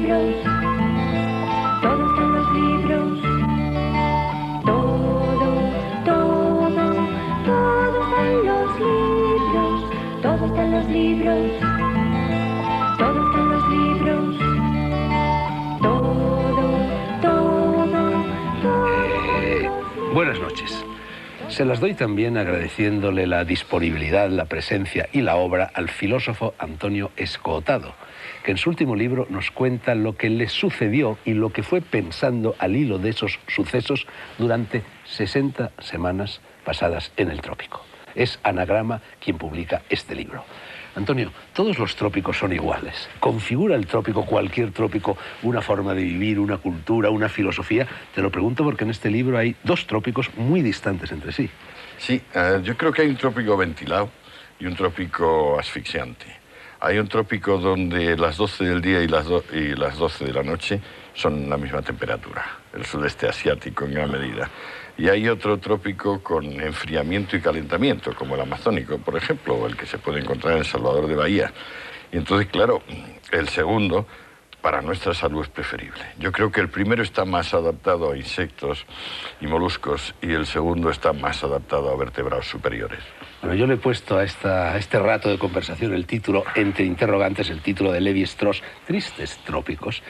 libros, todo está en los libros, todo está en los libros, todo está en los libros, todo está en los libros, Buenas noches. Se las doy también agradeciéndole la disponibilidad, la presencia y la obra al filósofo Antonio Escootado, que en su último libro nos cuenta lo que le sucedió y lo que fue pensando al hilo de esos sucesos durante 60 semanas pasadas en el trópico. Es Anagrama quien publica este libro. Antonio, todos los trópicos son iguales. ¿Configura el trópico, cualquier trópico, una forma de vivir, una cultura, una filosofía? Te lo pregunto porque en este libro hay dos trópicos muy distantes entre sí. Sí, yo creo que hay un trópico ventilado y un trópico asfixiante. Hay un trópico donde las 12 del día y las 12 de la noche son la misma temperatura, el sudeste asiático en gran medida. Y hay otro trópico con enfriamiento y calentamiento, como el amazónico, por ejemplo, o el que se puede encontrar en Salvador de Bahía. Y entonces, claro, el segundo, para nuestra salud es preferible. Yo creo que el primero está más adaptado a insectos y moluscos y el segundo está más adaptado a vertebrados superiores. Bueno, yo le he puesto a este rato de conversación el título, entre interrogantes, el título de Levi-Strauss, Tristes Trópicos.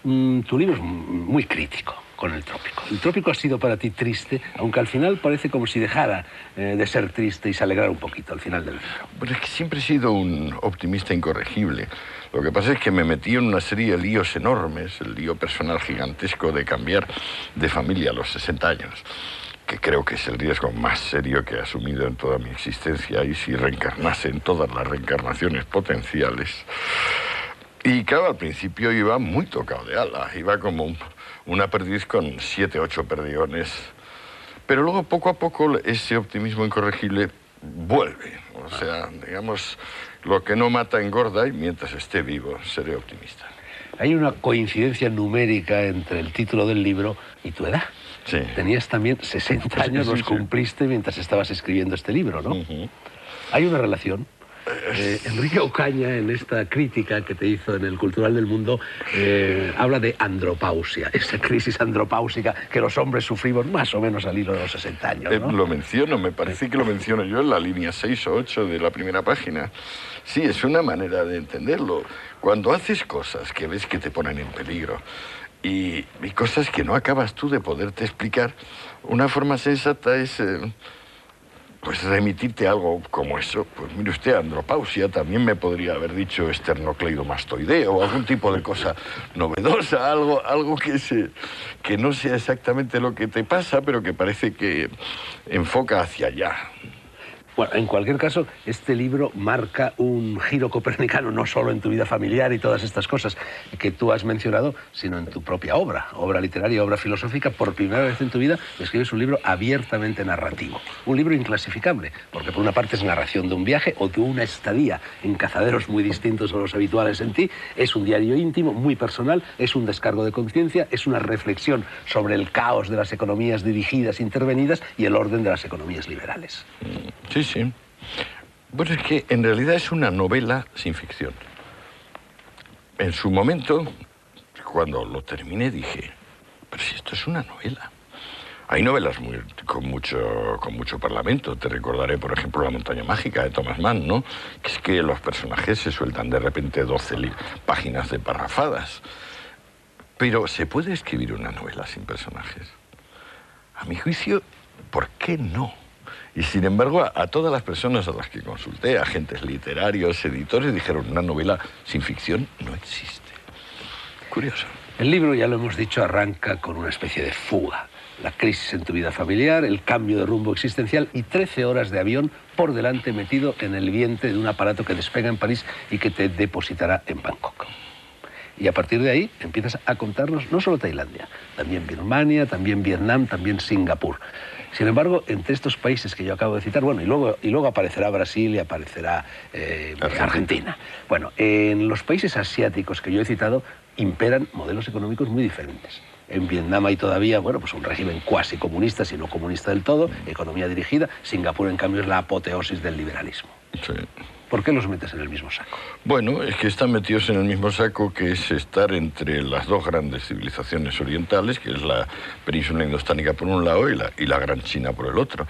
Tu libro es muy crítico con el trópico. El trópico ha sido para ti triste, aunque al final parece como si dejara de ser triste y se alegrara un poquito al final del libro. Pues es que siempre he sido un optimista incorregible. Lo que pasa es que me metí en una serie de líos enormes, el lío personal gigantesco de cambiar de familia a los 60 años, que creo que es el riesgo más serio que he asumido en toda mi existencia, y si reencarnase en todas las reencarnaciones potenciales. Y claro, al principio iba muy tocado de ala, iba como una perdiz con 7, 8 perdigones. Pero luego, poco a poco, ese optimismo incorregible vuelve. O sea, digamos, lo que no mata engorda, y mientras esté vivo, seré optimista. Hay una coincidencia numérica entre el título del libro y tu edad. Sí. Tenías también 60 años, los cumpliste mientras estabas escribiendo este libro, ¿no? ¿Hay una relación? Enrique Ocaña, en esta crítica que te hizo en el Cultural del Mundo, habla de andropausia, esa crisis andropáusica que los hombres sufrimos más o menos al hilo de los 60 años, ¿no? Lo menciono, me parece que lo menciono yo en la línea 6 o 8 de la primera página. Sí, es una manera de entenderlo. Cuando haces cosas que ves que te ponen en peligro y cosas que no acabas tú de poderte explicar, una forma sensata es... pues remitirte a algo como eso. Pues mire usted, andropausia, también me podría haber dicho esternocleidomastoideo o algún tipo de cosa novedosa, algo que no sea exactamente lo que te pasa, pero que parece que enfoca hacia allá. Bueno, en cualquier caso, este libro marca un giro copernicano, no solo en tu vida familiar y todas estas cosas que tú has mencionado, sino en tu propia obra literaria, obra filosófica. Por primera vez en tu vida escribes un libro abiertamente narrativo, un libro inclasificable, porque por una parte es narración de un viaje o de una estadía en cazaderos muy distintos a los habituales en ti, es un diario íntimo, muy personal, es un descargo de conciencia, es una reflexión sobre el caos de las economías dirigidas, intervenidas y el orden de las economías liberales. Sí, sí. Bueno, es que en realidad es una novela sin ficción. En su momento, cuando lo terminé, dije, pero si esto es una novela. Hay novelas con mucho parlamento. Te recordaré, por ejemplo, La montaña mágica de Thomas Mann, ¿no? Que es que los personajes se sueltan de repente 12 páginas de parrafadas. Pero ¿se puede escribir una novela sin personajes? A mi juicio, ¿por qué no? Y sin embargo, a todas las personas a las que consulté, agentes literarios, editores, dijeron, una novela sin ficción no existe. Curioso. El libro, ya lo hemos dicho, arranca con una especie de fuga. La crisis en tu vida familiar, el cambio de rumbo existencial y 13 horas de avión por delante metido en el vientre de un aparato que despega en París y que te depositará en Bangkok. Y a partir de ahí empiezas a contarnos no solo Tailandia, también Birmania, también Vietnam, también Singapur. Sin embargo, entre estos países que yo acabo de citar, bueno, y luego aparecerá Brasil y aparecerá Argentina. Bueno, en los países asiáticos que yo he citado imperan modelos económicos muy diferentes. En Vietnam hay todavía, bueno, pues un régimen cuasi comunista, si no comunista del todo, economía dirigida. Singapur, en cambio, es la apoteosis del liberalismo. Sí. ¿Por qué los metes en el mismo saco? Bueno, es que están metidos en el mismo saco, que es estar entre las dos grandes civilizaciones orientales, que es la península indostánica por un lado y la Gran China por el otro.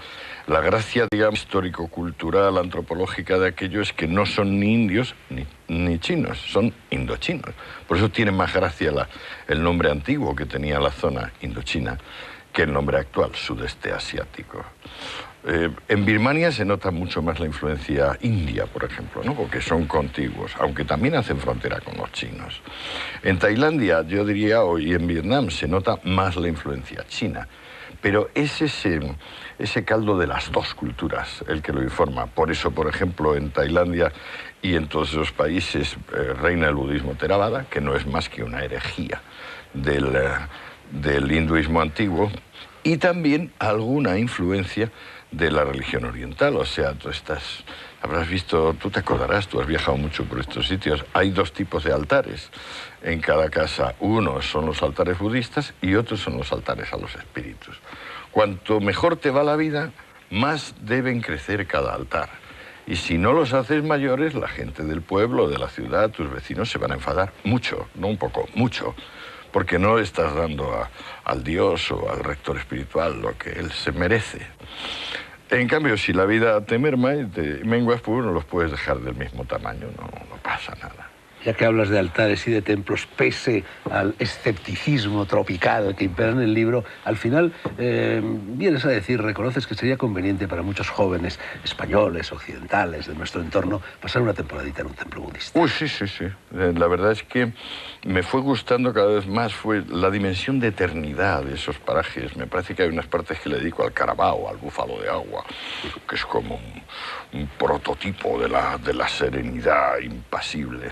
La gracia, digamos, histórico-cultural, antropológica de aquello es que no son ni indios ni chinos, son indochinos. Por eso tiene más gracia el nombre antiguo que tenía la zona Indochina que el nombre actual, sudeste asiático. En Birmania se nota mucho más la influencia india, por ejemplo, ¿no? Porque son contiguos, aunque también hacen frontera con los chinos. En Tailandia, yo diría, y en Vietnam se nota más la influencia china. Pero es ese caldo de las dos culturas el que lo informa. Por eso, por ejemplo, en Tailandia y en todos esos países reina el budismo Theravada, que no es más que una herejía del hinduismo antiguo, y también alguna influencia de la religión oriental. O sea, habrás visto, tú te acordarás, tú has viajado mucho por estos sitios, hay dos tipos de altares en cada casa. Uno son los altares budistas y otros son los altares a los espíritus. Cuanto mejor te va la vida, más deben crecer cada altar. Y si no los haces mayores, la gente del pueblo, de la ciudad, tus vecinos se van a enfadar mucho, no un poco, mucho, porque no le estás dando al Dios o al rector espiritual lo que él se merece. En cambio, si la vida te merma y te menguas, pues no los puedes dejar del mismo tamaño, no pasa nada. Ya que hablas de altares y de templos, pese al escepticismo tropical que impera en el libro, al final vienes a decir, reconoces que sería conveniente para muchos jóvenes españoles, occidentales, de nuestro entorno, pasar una temporadita en un templo budista. Uy, sí. La verdad es que me fue gustando cada vez más fue la dimensión de eternidad de esos parajes. Me parece que hay unas partes que le dedico al Carabao, al búfalo de agua, que es como un prototipo de la serenidad impasible.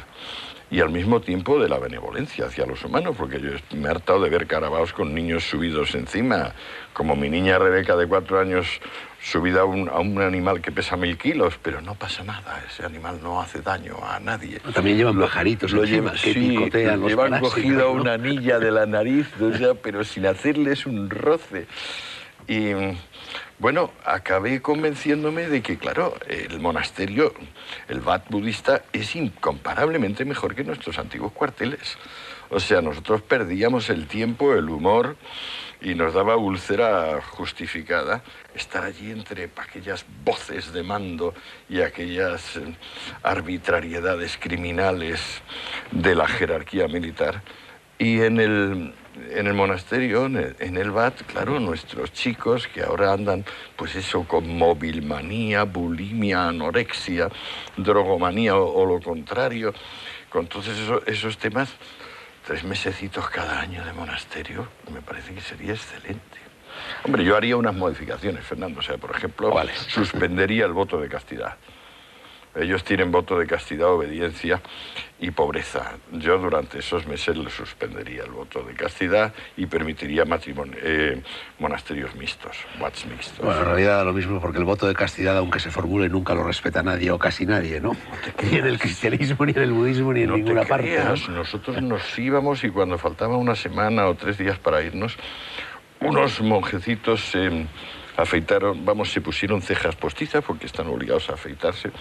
Y al mismo tiempo de la benevolencia hacia los humanos, porque yo me he hartado de ver carabaos con niños subidos encima, como mi niña Rebeca de 4 años subida a un animal que pesa 1000 kilos, pero no pasa nada, ese animal no hace daño a nadie. También llevan pajaritos encima, que picotean los llevan parásitos, cogido ¿no? una anilla de la nariz, o sea, pero sin hacerles un roce. Y bueno, acabé convenciéndome de que, claro, el monasterio, el Wat budista, es incomparablemente mejor que nuestros antiguos cuarteles. O sea, nosotros perdíamos el tiempo, el humor, y nos daba úlcera justificada estar allí entre aquellas voces de mando y aquellas arbitrariedades criminales de la jerarquía militar. Y en el monasterio, en el Wat, claro, nuestros chicos que ahora andan, pues eso, con mobilmanía, bulimia, anorexia, drogomanía o lo contrario, con todos esos temas, 3 mesecitos cada año de monasterio, me parece que sería excelente. Hombre, yo haría unas modificaciones, Fernando. O sea, por ejemplo, ¿cuáles? Suspendería el voto de castidad. Ellos tienen voto de castidad, obediencia y pobreza. Yo durante esos meses les suspendería el voto de castidad y permitiría monasterios mixtos, wats mixtos. Bueno, en realidad da lo mismo, porque el voto de castidad, aunque se formule, nunca lo respeta nadie o casi nadie, ¿no? Ni en el cristianismo, ni en el budismo, ni en ninguna parte, ¿no? Nosotros nos íbamos y cuando faltaba una semana o 3 días para irnos, unos monjecitos se afeitaron, se pusieron cejas postizas porque están obligados a afeitarse,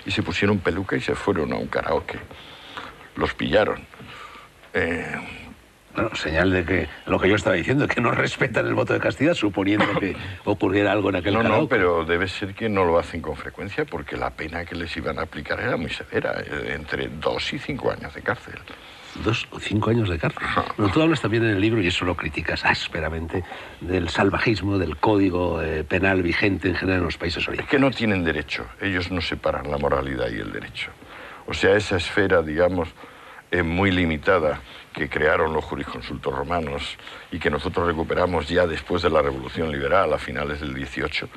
y se pusieron peluca y se fueron a un karaoke. Los pillaron. Bueno, señal de que lo que yo estaba diciendo, que no respetan el voto de castidad, suponiendo que ocurriera algo en aquel karaoke. No, pero debe ser que no lo hacen con frecuencia, porque la pena que les iban a aplicar era muy severa, entre 2 y 5 años de cárcel. 2 o 5 años de cárcel. Bueno, tú hablas también en el libro, y eso lo criticas ásperamente, del salvajismo, del código penal vigente en general en los países orientales. Es que no tienen derecho, ellos no separan la moralidad y el derecho. O sea, esa esfera, digamos, muy limitada que crearon los jurisconsultos romanos y que nosotros recuperamos ya después de la Revolución Liberal a finales del 18,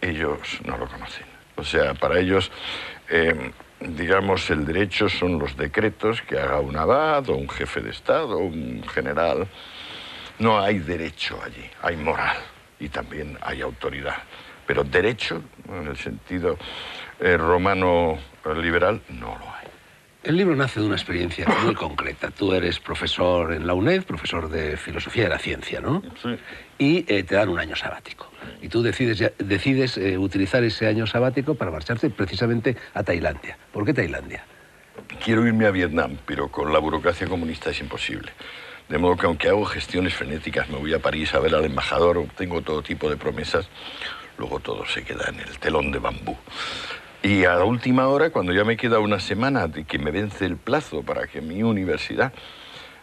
ellos no lo conocen. O sea, para ellos, digamos, el derecho son los decretos que haga un abad o un jefe de Estado, un general. No hay derecho allí, hay moral y también hay autoridad. Pero derecho, en el sentido romano liberal, no lo hay. El libro nace de una experiencia muy concreta. Tú eres profesor en la UNED, profesor de Filosofía de la Ciencia, ¿no? Sí. Y te dan un año sabático. y tú decides utilizar ese año sabático para marcharte precisamente a Tailandia. ¿Por qué Tailandia? Quiero irme a Vietnam, pero con la burocracia comunista es imposible. De modo que aunque hago gestiones frenéticas, me voy a París a ver al embajador, obtengo todo tipo de promesas, luego todo se queda en el telón de bambú. Y a la última hora, cuando ya me queda una semana de que me vence el plazo para que mi universidad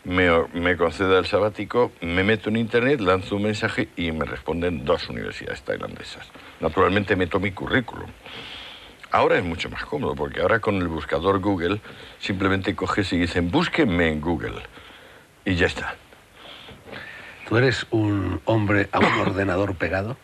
me conceda el sabático, me meto en internet, lanzo un mensaje y me responden 2 universidades tailandesas. Naturalmente meto mi currículum. Ahora es mucho más cómodo, porque ahora con el buscador Google simplemente coges y dicen búsquenme en Google y ya está. ¿Tú eres un hombre a un ordenador pegado?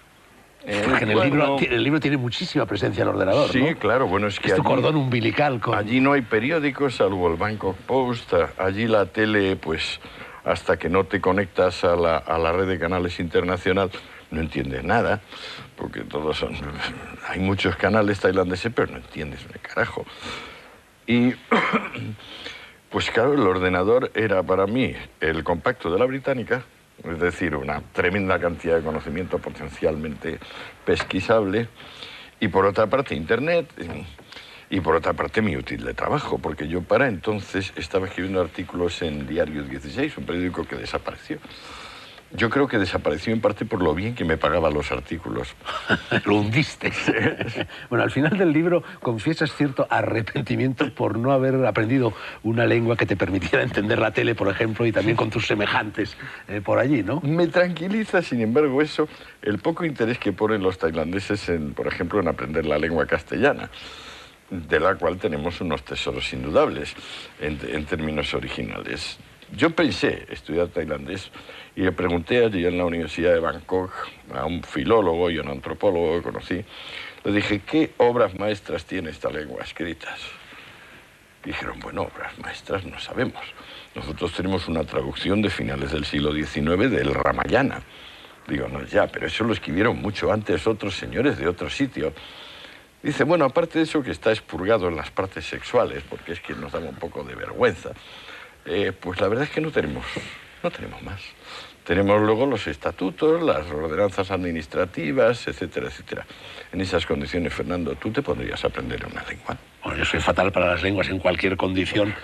Porque en el libro tiene muchísima presencia el ordenador, sí, ¿no? Claro, bueno, es que es tu cordón umbilical. Allí no hay periódicos, salvo el Bangkok Post. Allí la tele, pues, hasta que no te conectas a la red de canales internacional, no entiendes nada, porque todos son... Hay muchos canales tailandeses, pero no entiendes un carajo. Y, pues claro, el ordenador era para mí el compacto de la británica, es decir, una tremenda cantidad de conocimiento potencialmente pesquisable, y por otra parte Internet, y por otra parte mi útil de trabajo, porque yo para entonces estaba escribiendo artículos en Diario 16, un periódico que desapareció. Yo creo que desapareció en parte por lo bien que me pagaban los artículos. Lo hundiste. Bueno, al final del libro confiesas cierto arrepentimiento por no haber aprendido una lengua que te permitiera entender la tele, por ejemplo, y también con tus semejantes por allí, ¿no? Me tranquiliza, sin embargo, eso, el poco interés que ponen los tailandeses, por ejemplo, en aprender la lengua castellana, de la cual tenemos unos tesoros indudables en términos originales. Yo pensé estudiar tailandés y le pregunté allí en la Universidad de Bangkok a un filólogo y a un antropólogo que conocí. Le dije, ¿qué obras maestras tiene esta lengua escritas? Y dijeron, bueno, obras maestras no sabemos. Nosotros tenemos una traducción de finales del siglo XIX del Ramayana. Digo, no, ya, pero eso lo escribieron mucho antes otros señores de otro sitio. Dice, bueno, aparte de eso que está expurgado en las partes sexuales, porque es que nos da un poco de vergüenza. Pues la verdad es que no tenemos más. Tenemos luego los estatutos, las ordenanzas administrativas, etcétera, etcétera. En esas condiciones, Fernando, ¿tú te podrías aprender una lengua? Bueno, yo soy fatal para las lenguas en cualquier condición.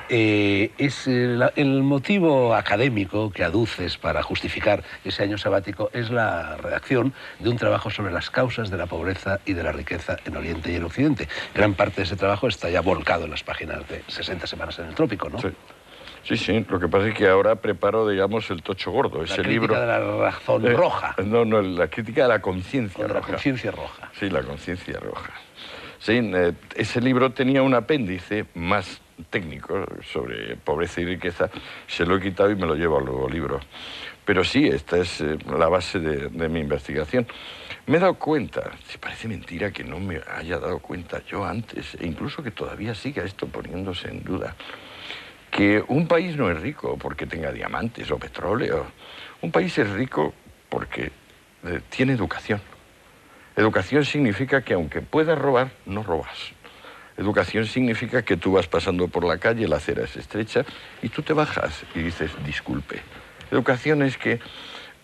Es el motivo académico que aduces para justificar ese año sabático es la redacción de un trabajo sobre las causas de la pobreza y de la riqueza en Oriente y en Occidente. Gran parte de ese trabajo está ya volcado en las páginas de 60 semanas en el trópico, ¿no? Sí. Sí, lo que pasa es que ahora preparo, digamos, el tocho gordo, ese libro... La crítica de la razón roja. No, la crítica de la conciencia roja. La conciencia roja. Sí, la conciencia roja. Sí, ese libro tenía un apéndice más técnico sobre pobreza y riqueza, se lo he quitado y me lo llevo al nuevo libro. Pero sí, esta es la base de mi investigación. Me he dado cuenta, si parece mentira que no me haya dado cuenta yo antes, e incluso que todavía siga esto poniéndose en duda, que un país no es rico porque tenga diamantes o petróleo. Un país es rico porque tiene educación. Educación significa que aunque puedas robar, no robas. Educación significa que tú vas pasando por la calle, la acera es estrecha, y tú te bajas y dices, disculpe. Educación es que,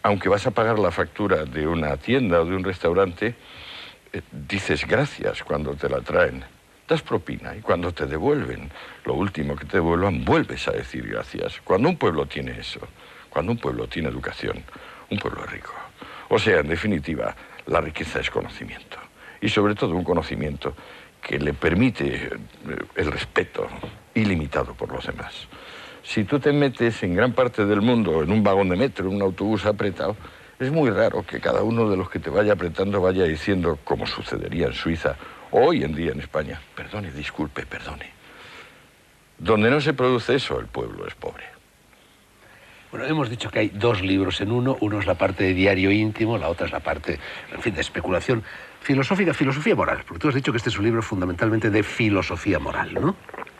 aunque vas a pagar la factura de una tienda o de un restaurante, dices gracias cuando te la traen. Das propina y cuando te devuelven, lo último que te devuelvan, vuelves a decir gracias. Cuando un pueblo tiene eso, cuando un pueblo tiene educación, un pueblo es rico. O sea, en definitiva, la riqueza es conocimiento. Y sobre todo un conocimiento que le permite el respeto ilimitado por los demás. Si tú te metes en gran parte del mundo en un vagón de metro, en un autobús apretado, es muy raro que cada uno de los que te vaya apretando vaya diciendo, como sucedería en Suiza, hoy en día en España, perdone, disculpe, perdone. Donde no se produce eso, el pueblo es pobre. Bueno, hemos dicho que hay 2 libros en uno. Uno es la parte de diario íntimo, la otra es la parte, en fin, de especulación filosófica, filosofía moral. Porque tú has dicho que este es un libro fundamentalmente de filosofía moral, ¿no?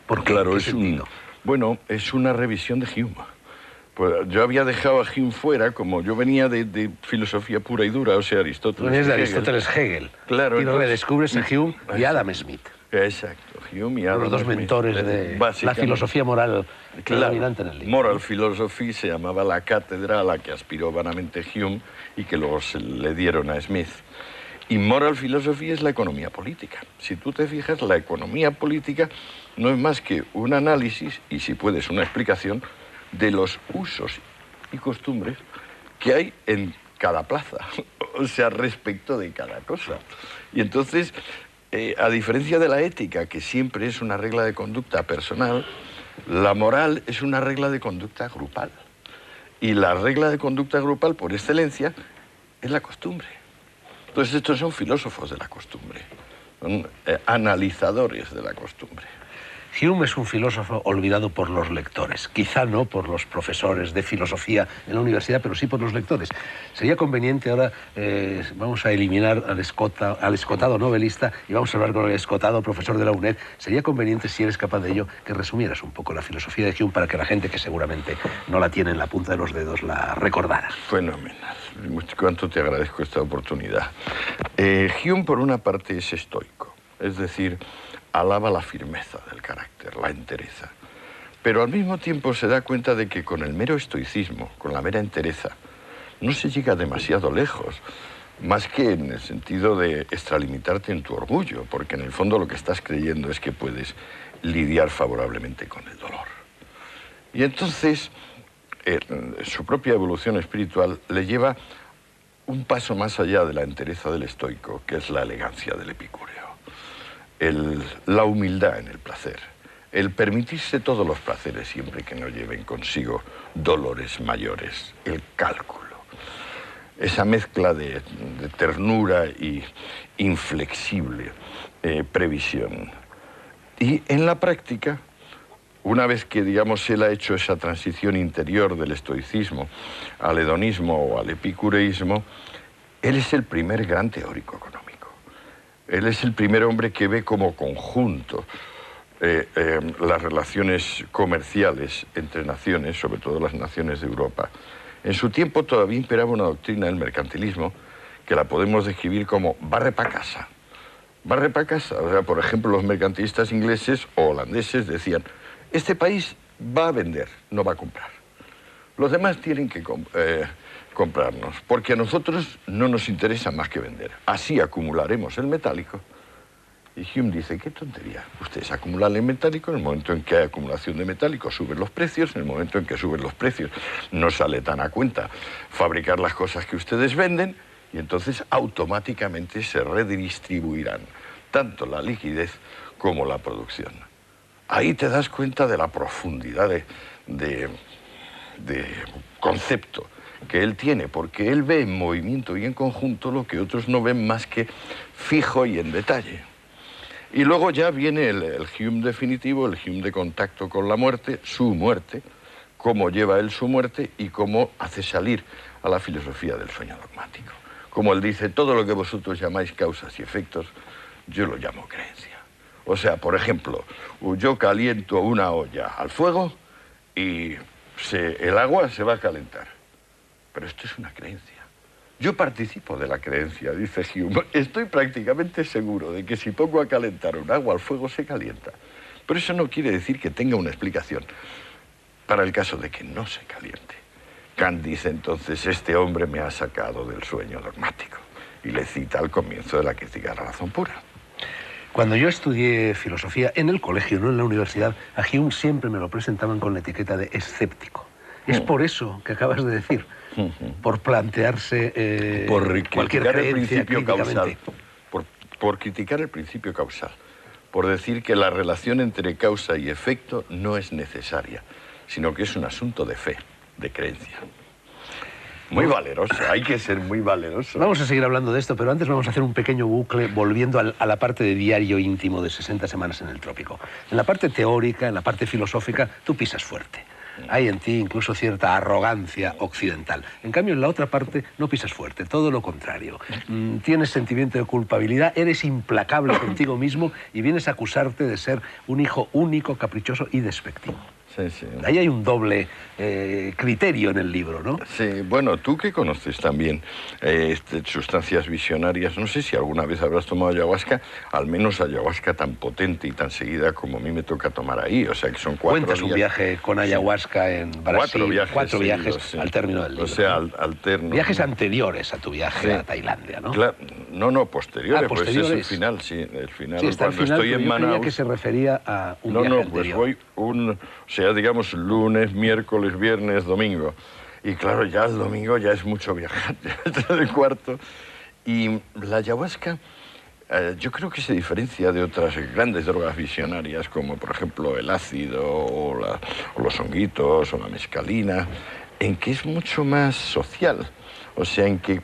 ¿Por qué? Claro, ¿Qué sentido? Bueno, es una revisión de Hume. Pues yo había dejado a Hume fuera, como yo venía de filosofía pura y dura, o sea, Aristóteles. Tú venías de Aristóteles Hegel. Claro. Y lo redescubres a Hume y Adam Smith. Exacto, Hume y Adam Los dos Smith. mentores de la filosofía moral dominante en el libro. Moral Philosophy se llamaba la cátedra a la que aspiró vanamente Hume y que luego le dieron a Smith. Y Moral Philosophy es la economía política. Si tú te fijas, la economía política no es más que un análisis, y si puedes una explicación, de los usos y costumbres que hay en cada plaza, o sea, respecto de cada cosa. Y entonces, a diferencia de la ética, que siempre es una regla de conducta personal, la moral es una regla de conducta grupal. Y la regla de conducta grupal, por excelencia, es la costumbre. Entonces, estos son filósofos de la costumbre, son analizadores de la costumbre. Hume es un filósofo olvidado por los lectores, quizá no por los profesores de filosofía en la universidad, pero sí por los lectores. Sería conveniente ahora, vamos a eliminar al escotado novelista y vamos a hablar con el escotado profesor de la UNED. Sería conveniente, si eres capaz de ello, que resumieras un poco la filosofía de Hume para que la gente que seguramente no la tiene en la punta de los dedos la recordara. Fenomenal. Cuánto te agradezco esta oportunidad. Hume, por una parte, es estoico, es decir, alaba la firmeza del carácter, la entereza. Pero al mismo tiempo se da cuenta de que con el mero estoicismo, con la mera entereza, no se llega demasiado lejos, más que en el sentido de extralimitarte en tu orgullo, porque en el fondo lo que estás creyendo es que puedes lidiar favorablemente con el dolor. Y entonces, su propia evolución espiritual le lleva un paso más allá de la entereza del estoico, que es la elegancia del epicúreo. La humildad en el placer, el permitirse todos los placeres siempre que no lleven consigo dolores mayores, el cálculo, esa mezcla de ternura y inflexible previsión. Y en la práctica, una vez que, digamos, él ha hecho esa transición interior del estoicismo al hedonismo o al epicureísmo, él es el primer gran teórico económico. Él es el primer hombre que ve como conjunto las relaciones comerciales entre naciones, sobre todo las naciones de Europa. En su tiempo todavía imperaba una doctrina del mercantilismo que la podemos describir como barre pa' casa. Barre pa' casa. O sea, por ejemplo, los mercantilistas ingleses o holandeses decían, este país va a vender, no va a comprar. Los demás tienen que comprarnos, porque a nosotros no nos interesa más que vender. Así acumularemos el metálico. Y Hume dice, qué tontería. Ustedes acumulan el metálico, en el momento en que hay acumulación de metálico suben los precios, en el momento en que suben los precios no sale tan a cuenta fabricar las cosas que ustedes venden, y entonces automáticamente se redistribuirán tanto la liquidez como la producción. Ahí te das cuenta de la profundidad de concepto que él tiene, porque él ve en movimiento y en conjunto lo que otros no ven más que fijo y en detalle. Y luego ya viene el Hume definitivo, el Hume de contacto con la muerte, su muerte, cómo lleva él su muerte y cómo hace salir a la filosofía del sueño dogmático. Como él dice, todo lo que vosotros llamáis causas y efectos, yo lo llamo creencia. O sea, por ejemplo, yo caliento una olla al fuego y el agua se va a calentar. Pero esto es una creencia. Yo participo de la creencia, dice Hume. Estoy prácticamente seguro de que si pongo a calentar un agua al fuego se calienta. Pero eso no quiere decir que tenga una explicación para el caso de que no se caliente. Kant dice entonces, este hombre me ha sacado del sueño dogmático. Y le cita al comienzo de la crítica de la razón pura. Cuando yo estudié filosofía en el colegio, no en la universidad, a Hume siempre me lo presentaban con la etiqueta de escéptico. Es por eso que acabas de decir, por plantearse cualquier creencia críticamente. Por criticar el principio causal, por decir que la relación entre causa y efecto no es necesaria, sino que es un asunto de fe, de creencia. Muy valeroso, hay que ser muy valeroso. Vamos a seguir hablando de esto, pero antes vamos a hacer un pequeño bucle volviendo a la parte de diario íntimo de 60 semanas en el trópico. En la parte teórica, en la parte filosófica, tú pisas fuerte. Hay en ti incluso cierta arrogancia occidental. En cambio, en la otra parte no pisas fuerte, todo lo contrario. Tienes sentimiento de culpabilidad, eres implacable contigo mismo y vienes a acusarte de ser un hijo único, caprichoso y despectivo. Sí, sí. Ahí hay un doble criterio en el libro, ¿no? Sí, bueno, tú que conoces también sustancias visionarias, no sé si alguna vez habrás tomado ayahuasca, al menos ayahuasca tan potente y tan seguida como a mí me toca tomar ahí, o sea que son 4 Cuentas días. un viaje con ayahuasca en Brasil, 4 viajes seguidos, sí. al término del libro. O sea, ¿no? alterno. Viajes anteriores a tu viaje Sí. a Tailandia, ¿no? No, posteriores, pues es el posteriores. final, sí, el final. Sí, está al Cuando final, estoy pero en yo creía Manaus. que se refería a un viaje Pues anterior. voy o sea, digamos, lunes, miércoles, viernes, domingo. Y claro, ya el domingo ya es mucho viajar, ya es el cuarto. Y la ayahuasca, yo creo que se diferencia de otras grandes drogas visionarias, como por ejemplo el ácido o los honguitos o la mescalina, en que es mucho más social. O sea, en que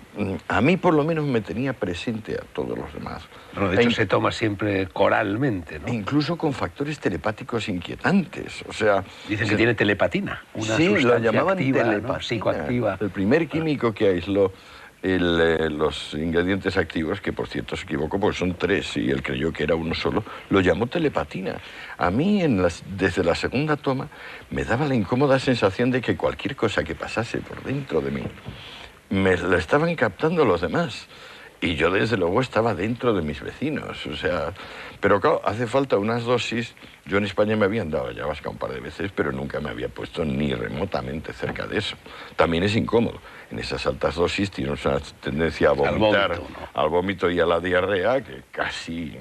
a mí por lo menos me tenía presente a todos los demás. Bueno, de hecho se toma siempre coralmente, ¿no? Incluso con factores telepáticos inquietantes. O sea, Dicen que tiene telepatina, una sí, sustancia lo llamaban activa, ¿no? telepatina. Psicoactiva. El primer químico que aisló los ingredientes activos, que por cierto se equivocó porque son 3 y él creyó que era uno solo, lo llamó telepatina. A mí desde la segunda toma me daba la incómoda sensación de que cualquier cosa que pasase por dentro de mí me lo estaban captando los demás. Y yo desde luego estaba dentro de mis vecinos, o sea... Pero claro, hace falta unas dosis. Yo en España me habían dado ayahuasca un par de veces, pero nunca me había puesto ni remotamente cerca de eso. También es incómodo. En esas altas dosis tienes una tendencia a vomitar, vómito, ¿no? al vómito y a la diarrea, que casi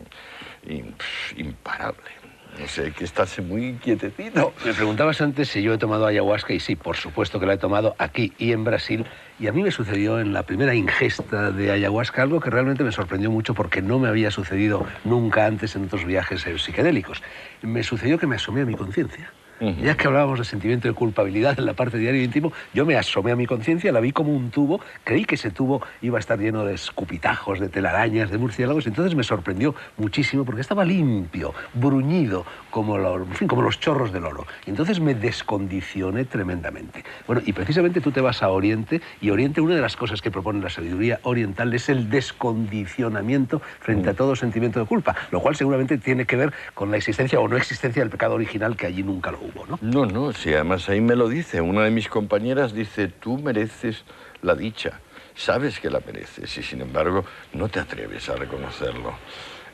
imparable. No sé, hay que estarse muy quietecito. Me preguntabas antes si yo he tomado ayahuasca y sí, por supuesto que la he tomado aquí y en Brasil. Y a mí me sucedió en la primera ingesta de ayahuasca algo que realmente me sorprendió mucho porque no me había sucedido nunca antes en otros viajes psicodélicos. Me sucedió que me asomé a mi conciencia. Ya que hablábamos de sentimiento de culpabilidad en la parte diario y íntimo, yo me asomé a mi conciencia, la vi como un tubo, creí que ese tubo iba a estar lleno de escupitajos, de telarañas, de murciélagos, y entonces me sorprendió muchísimo porque estaba limpio, bruñido, como los chorros del oro. Y entonces me descondicioné tremendamente. Bueno, y precisamente tú te vas a Oriente, y Oriente, una de las cosas que propone la sabiduría oriental es el descondicionamiento frente a todo sentimiento de culpa, lo cual seguramente tiene que ver con la existencia o no existencia del pecado original, que allí nunca lo hubo. No, sí, además ahí me lo dice. Una de mis compañeras dice, tú mereces la dicha, sabes que la mereces y sin embargo no te atreves a reconocerlo.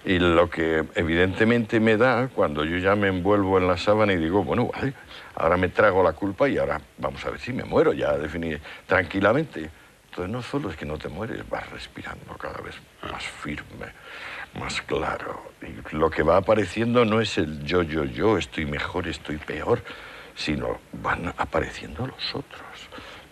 Y lo que evidentemente me da cuando yo ya me envuelvo en la sábana y digo, bueno, vale, ahora me trago la culpa y ahora vamos a ver si me muero, ya definí tranquilamente. Entonces no solo es que no te mueres, vas respirando cada vez más firme, más claro. Y lo que va apareciendo no es el yo, estoy mejor, estoy peor, sino van apareciendo los otros.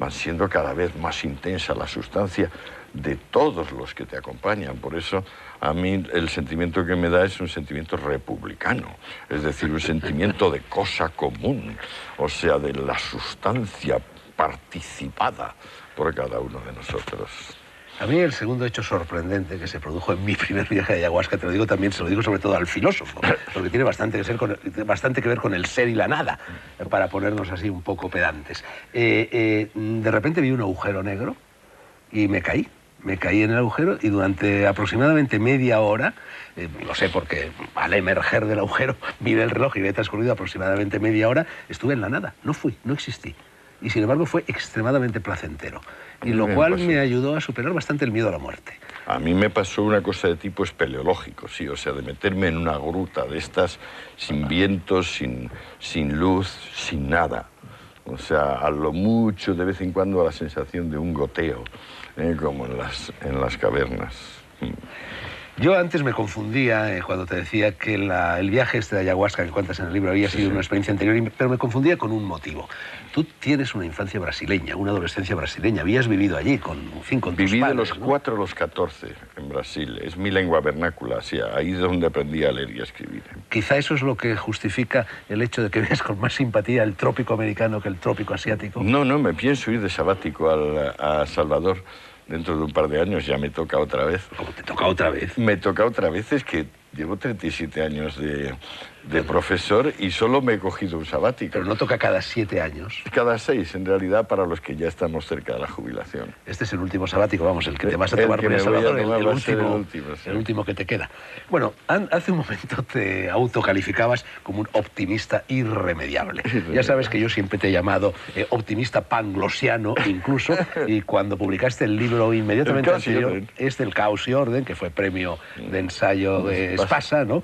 Van siendo cada vez más intensa la sustancia de todos los que te acompañan. Por eso a mí el sentimiento que me da es un sentimiento republicano, es decir, un sentimiento de cosa común, o sea, de la sustancia participada por cada uno de nosotros. A mí el segundo hecho sorprendente que se produjo en mi primer viaje de ayahuasca, te lo digo también, se lo digo sobre todo al filósofo, porque tiene bastante que ver con el ser y la nada, para ponernos así un poco pedantes. De repente vi un agujero negro y me caí en el agujero y durante aproximadamente media hora, lo sé porque al emerger del agujero miré el reloj y había transcurrido aproximadamente media hora, estuve en la nada, no existí. Y sin embargo fue extremadamente placentero. Y lo cual me ayudó a superar bastante el miedo a la muerte. A mí me pasó una cosa de tipo espeleológico, sí, o sea, de meterme en una gruta de estas sin vientos, sin luz, sin nada. O sea, a lo mucho, de vez en cuando, la sensación de un goteo, como en las cavernas. Yo antes me confundía cuando te decía que el viaje este de ayahuasca que cuentas en el libro había sido una experiencia anterior, pero me confundía con un motivo. Tú tienes una infancia brasileña, una adolescencia brasileña, habías vivido allí con tus padres. Viví de los 4 a los 14 en Brasil, es mi lengua vernácula, así, ahí es donde aprendí a leer y a escribir. Quizá eso es lo que justifica el hecho de que veas con más simpatía el trópico americano que el trópico asiático. No, me pienso ir de sabático a Salvador. Dentro de un par de años ya me toca otra vez. ¿Cómo te toca otra vez? Me toca otra vez, es que llevo 37 años de profesor y solo me he cogido un sabático. Pero no toca cada 7 años. Cada 6, en realidad, para los que ya estamos cerca de la jubilación. Este es el último sabático, vamos, el que te vas a tomar por El Salvador, el último que te queda. Bueno, hace un momento te autocalificabas como un optimista irremediable. Ya sabes que yo siempre te he llamado optimista panglosiano, incluso, y cuando publicaste el libro inmediatamente anterior, El Caos y Orden, que fue premio de ensayo de Espasa, ¿no?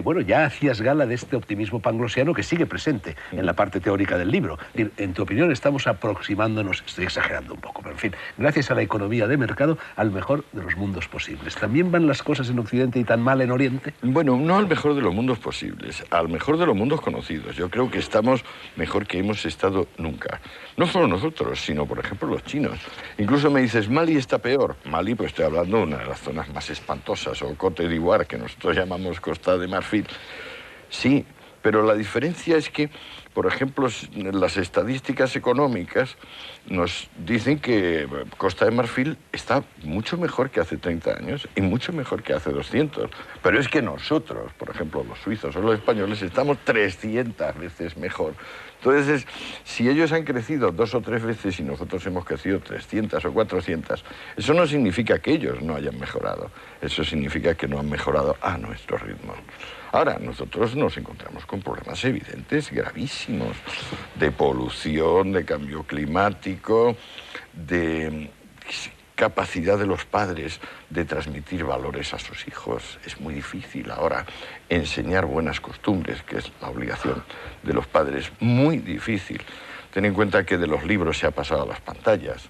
Bueno, ya hacías gala de este optimismo panglosiano que sigue presente en la parte teórica del libro. En tu opinión, estamos aproximándonos, estoy exagerando un poco, pero en fin, gracias a la economía de mercado, al mejor de los mundos posibles. ¿También van las cosas en Occidente y tan mal en Oriente? Bueno, no al mejor de los mundos posibles, al mejor de los mundos conocidos. Yo creo que estamos mejor que hemos estado nunca. No solo nosotros, sino, por ejemplo, los chinos. Incluso me dices, Mali está peor. Mali, pues estoy hablando de una de las zonas más espantosas, o Côte d'Ivoire, que nosotros llamamos Costa de Marfil. Sí, pero la diferencia es que, por ejemplo, las estadísticas económicas nos dicen que Costa de Marfil está mucho mejor que hace 30 años y mucho mejor que hace 200. Pero es que nosotros, por ejemplo, los suizos o los españoles, estamos 300 veces mejor. Entonces, si ellos han crecido 2 o 3 veces y nosotros hemos crecido 300 o 400, eso no significa que ellos no hayan mejorado. Eso significa que no han mejorado a nuestro ritmo. Ahora, nosotros nos encontramos con problemas evidentes, gravísimos, de polución, de cambio climático, de capacidad de los padres de transmitir valores a sus hijos. Es muy difícil ahora enseñar buenas costumbres, que es la obligación de los padres. Muy difícil. Ten en cuenta que de los libros se ha pasado a las pantallas.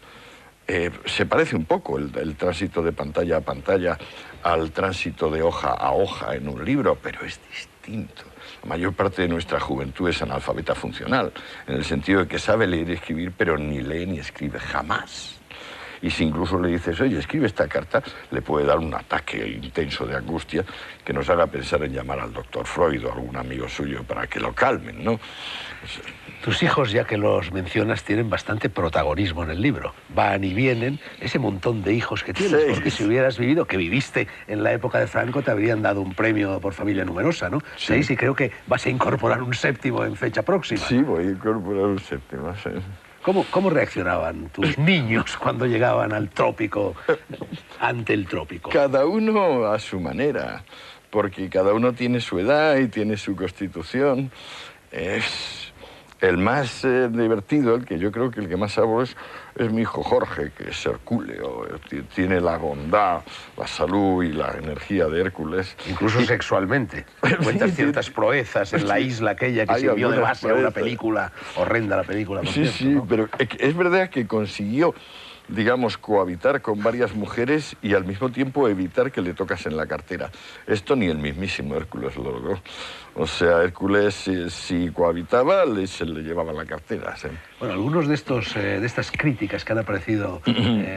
Se parece un poco el tránsito de pantalla a pantalla al tránsito de hoja a hoja en un libro, pero es distinto. La mayor parte de nuestra juventud es analfabeta funcional, en el sentido de que sabe leer y escribir, pero ni lee ni escribe jamás. Y si incluso le dices, oye, escribe esta carta, le puede dar un ataque intenso de angustia que nos haga pensar en llamar al doctor Freud o a algún amigo suyo para que lo calmen, ¿no? Tus hijos, ya que los mencionas, tienen bastante protagonismo en el libro. Van y vienen, ese montón de hijos que tienes, porque si hubieras vivido, que viviste en la época de Franco, te habrían dado un premio por familia numerosa, ¿no? Sí. 6, y creo que vas a incorporar un 7º en fecha próxima. Sí, voy a incorporar un 7º, sí. ¿Cómo reaccionaban tus niños cuando llegaban al trópico, ante el trópico? Cada uno a su manera, porque cada uno tiene su edad y tiene su constitución. Es el más divertido, el que yo creo que el que más hago es mi hijo Jorge, que es hercúleo, tiene la bondad, la salud y la energía de Hércules. Incluso sexualmente. Cuentas ciertas proezas en la isla aquella que sirvió de base a una película, horrenda la película. Sí, cierto, ¿no? Pero es verdad que consiguió, digamos, cohabitar con varias mujeres y al mismo tiempo evitar que le tocasen la cartera. Esto ni el mismísimo Hércules lo logró. O sea, Hércules, si cohabitaba, se le llevaba la cartera. ¿Sí? Bueno, algunos de estas críticas que han aparecido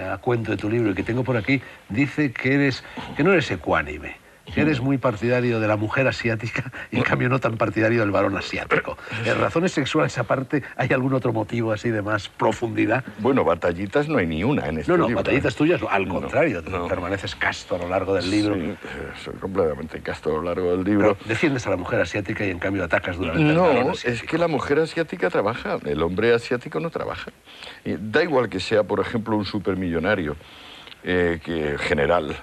a cuento de tu libro y que tengo por aquí, dice que no eres ecuánime. Que eres muy partidario de la mujer asiática y en cambio no tan partidario del varón asiático. ¿Razones sexuales aparte, hay algún otro motivo así de más profundidad? Bueno, batallitas no hay ni una en este libro. No, batallitas tuyas, al contrario, permaneces casto a lo largo del libro. Sí, soy completamente casto a lo largo del libro. Pero defiendes a la mujer asiática y en cambio atacas duramente al varón asiático. Es que la mujer asiática trabaja, el hombre asiático no trabaja. Da igual que sea, por ejemplo, un supermillonario general,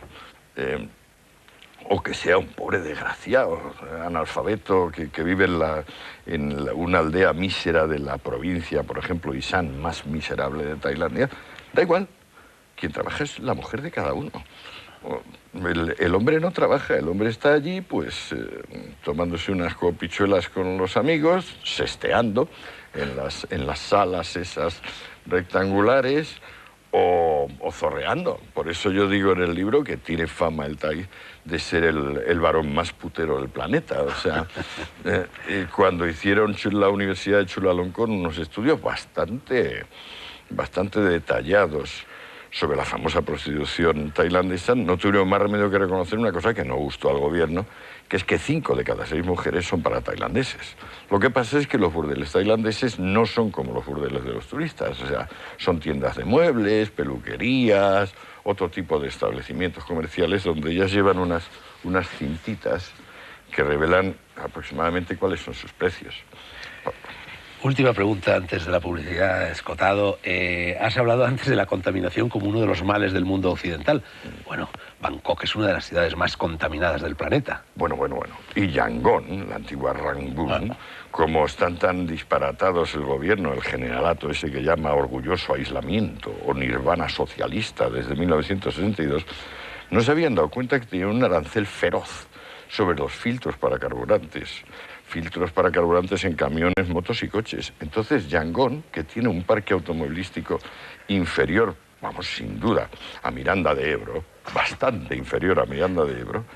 o que sea un pobre desgraciado, analfabeto, que vive en una aldea mísera de la provincia, por ejemplo, Isan, más miserable de Tailandia. Da igual, quien trabaja es la mujer de cada uno. El hombre no trabaja, el hombre está allí, pues, tomándose unas copichuelas con los amigos, sesteando en las salas esas rectangulares, o zorreando. Por eso yo digo en el libro que tiene fama el Thai de ser el varón más putero del planeta. O sea, cuando hicieron la Universidad de Chulalongkorn unos estudios bastante detallados sobre la famosa prostitución tailandesa, no tuvieron más remedio que reconocer una cosa que no gustó al gobierno, que es que 5 de cada 6 mujeres son para tailandeses. Lo que pasa es que los burdeles tailandeses no son como los burdeles de los turistas, o sea, son tiendas de muebles, peluquerías, otro tipo de establecimientos comerciales donde ellas llevan unas cintitas que revelan aproximadamente cuáles son sus precios. Última pregunta antes de la publicidad, Escotado. Has hablado antes de la contaminación como uno de los males del mundo occidental. Bueno, Bangkok es una de las ciudades más contaminadas del planeta. Bueno. Y Yangon, la antigua Rangoon, como están tan disparatados el gobierno, el generalato ese que llama orgulloso aislamiento o nirvana socialista desde 1962, no se habían dado cuenta que tenían un arancel feroz sobre los filtros para carburantes en camiones, motos y coches. Entonces Yangon, que tiene un parque automovilístico inferior, vamos, sin duda, a Miranda de Ebro, bastante inferior a Miranda de Ebro,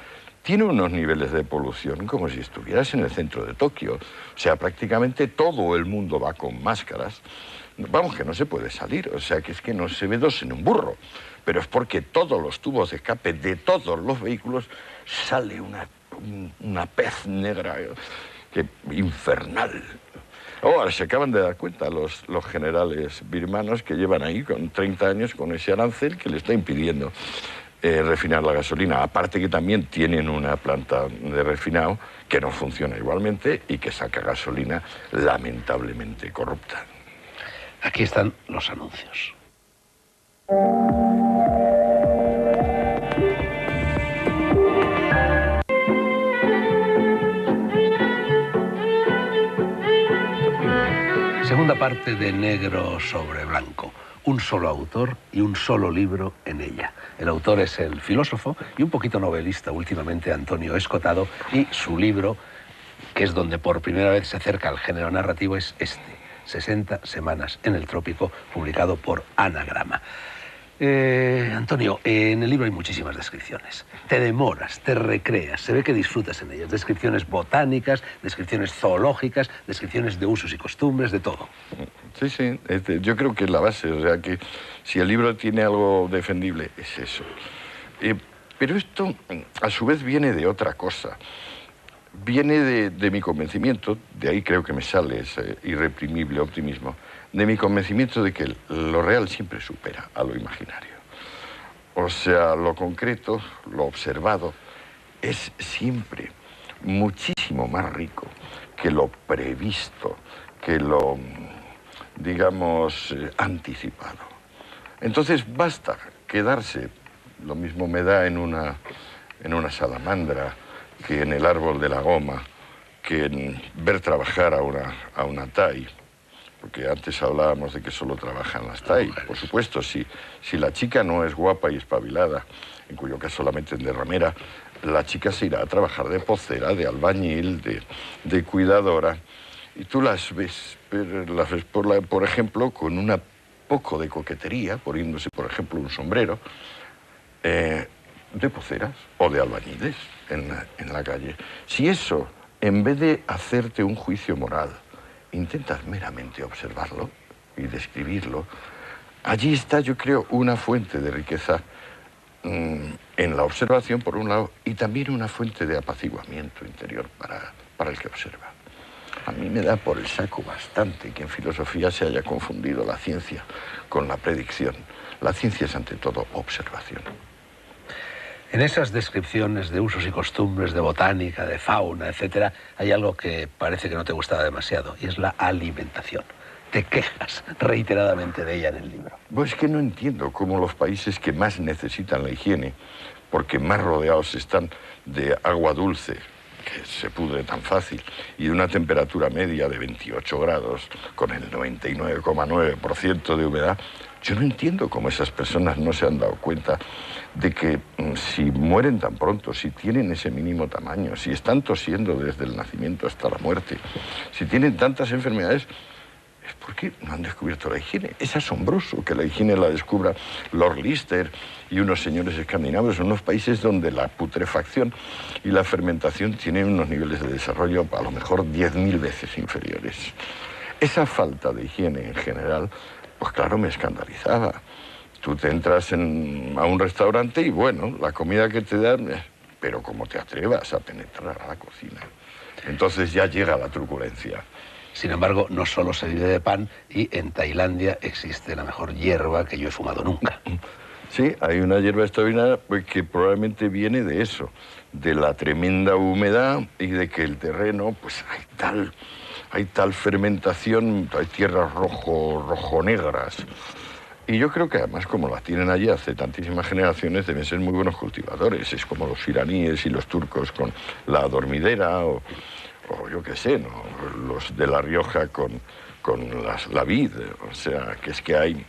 tiene unos niveles de polución como si estuvieras en el centro de Tokio. O sea, prácticamente todo el mundo va con máscaras. Vamos, que no se puede salir, o sea, que es que no se ve dos en un burro. Pero es porque todos los tubos de escape de todos los vehículos sale una pez negra infernal. Ahora se acaban de dar cuenta los generales birmanos que llevan ahí con 30 años con ese arancel que le está impidiendo refinar la gasolina. Aparte que también tienen una planta de refinado que no funciona igualmente y que saca gasolina lamentablemente corrupta. Aquí están los anuncios. Segunda parte de Negro sobre Blanco. Un solo autor y un solo libro en ella. El autor es el filósofo y un poquito novelista últimamente Antonio Escotado, y su libro, que es donde por primera vez se acerca al género narrativo, es este, 60 semanas en el trópico, publicado por Anagrama. Antonio, en el libro hay muchísimas descripciones. Te demoras, te recreas, se ve que disfrutas en ellas. Descripciones botánicas, descripciones zoológicas, descripciones de usos y costumbres, de todo. Sí, yo creo que es la base, o sea que si el libro tiene algo defendible, es eso. Pero esto, a su vez, viene de otra cosa. Viene de mi convencimiento, de ahí creo que me sale ese irreprimible optimismo, de mi convencimiento de que lo real siempre supera a lo imaginario. O sea, lo concreto, lo observado, es siempre muchísimo más rico que lo previsto, que lo, digamos, anticipado. Entonces basta quedarse, lo mismo me da en una salamandra, que en el árbol de la goma, que en ver trabajar a una TAI, porque antes hablábamos de que solo trabajan las TAI. Por supuesto, si la chica no es guapa y espabilada, en cuyo caso la meten de ramera, la chica se irá a trabajar de pocera, de albañil, de cuidadora, y tú las ves por ejemplo, con un poco de coquetería, poniéndose, por ejemplo, un sombrero, de poceras o de albañiles en la calle. Si eso, en vez de hacerte un juicio moral, intentas meramente observarlo y describirlo, allí está, yo creo, una fuente de riqueza en la observación, por un lado, y también una fuente de apaciguamiento interior para el que observa. A mí me da por el saco bastante que en filosofía se haya confundido la ciencia con la predicción. La ciencia es, ante todo, observación. En esas descripciones de usos y costumbres, de botánica, de fauna, etcétera, hay algo que parece que no te gustaba demasiado, y es la alimentación. Te quejas reiteradamente de ella en el libro. Pues que no entiendo cómo los países que más necesitan la higiene, porque más rodeados están de agua dulce, que se pudre tan fácil, y de una temperatura media de 28 grados, con el 99,9% de humedad, yo no entiendo cómo esas personas no se han dado cuenta de que si mueren tan pronto, si tienen ese mínimo tamaño, si están tosiendo desde el nacimiento hasta la muerte, si tienen tantas enfermedades, es porque no han descubierto la higiene. Es asombroso que la higiene la descubra Lord Lister y unos señores escandinavos en unos países donde la putrefacción y la fermentación tienen unos niveles de desarrollo a lo mejor 10.000 veces inferiores. Esa falta de higiene en general, pues claro, me escandalizaba. Tú te entras a un restaurante y bueno, la comida que te dan, pero como te atrevas a penetrar a la cocina. Entonces ya llega la truculencia. Sin embargo, no solo se vive de pan, y en Tailandia existe la mejor hierba que yo he fumado nunca. Sí, hay una hierba extraordinaria pues, que probablemente viene de eso, de la tremenda humedad y de que el terreno, pues hay tal fermentación, hay tierras rojo-negras. Y yo creo que además, como las tienen allí hace tantísimas generaciones, deben ser muy buenos cultivadores. Es como los iraníes y los turcos con la dormidera o yo qué sé, ¿no? Los de La Rioja con la vid. O sea, que es que hay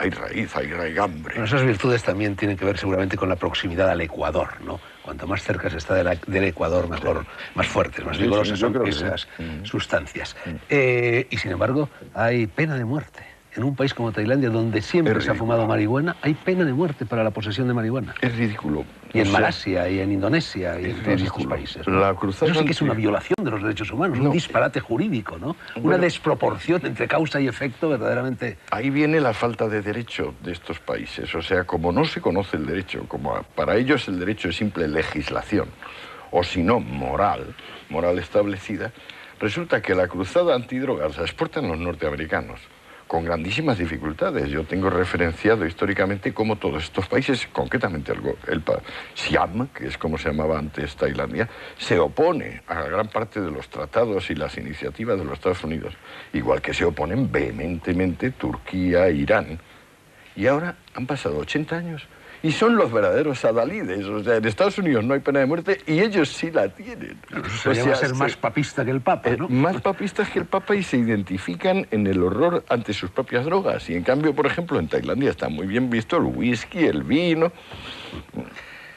raíz, hay raigambre. Bueno, esas virtudes también tienen que ver seguramente con la proximidad al Ecuador, ¿no? Cuanto más cerca se está del Ecuador, mejor, más fuertes, más vigorosas son esas sustancias. Y sin embargo, hay pena de muerte. En un país como Tailandia, donde siempre se ha fumado marihuana, hay pena de muerte para la posesión de marihuana. Es ridículo. Y en Malasia, y en Indonesia, y en todos estos países, ¿no? La cruzada Eso sí que es una violación de los derechos humanos, un disparate jurídico, ¿no? Una desproporción entre causa y efecto verdaderamente... Ahí viene la falta de derecho de estos países. O sea, como no se conoce el derecho, como para ellos el derecho es simple legislación, o si no, moral establecida, resulta que la cruzada antidrogas la exportan los norteamericanos, con grandísimas dificultades. Yo tengo referenciado históricamente cómo todos estos países, concretamente el Siam, que es como se llamaba antes Tailandia, se opone a gran parte de los tratados y las iniciativas de los Estados Unidos, igual que se oponen vehementemente Turquía e Irán. Y ahora han pasado 80 años y son los verdaderos adalides. O sea, en Estados Unidos no hay pena de muerte y ellos sí la tienen. O sea, ser más papista que el Papa, ¿no? Más papistas que el Papa y se identifican en el horror ante sus propias drogas. Y en cambio, por ejemplo, en Tailandia está muy bien visto el whisky, el vino.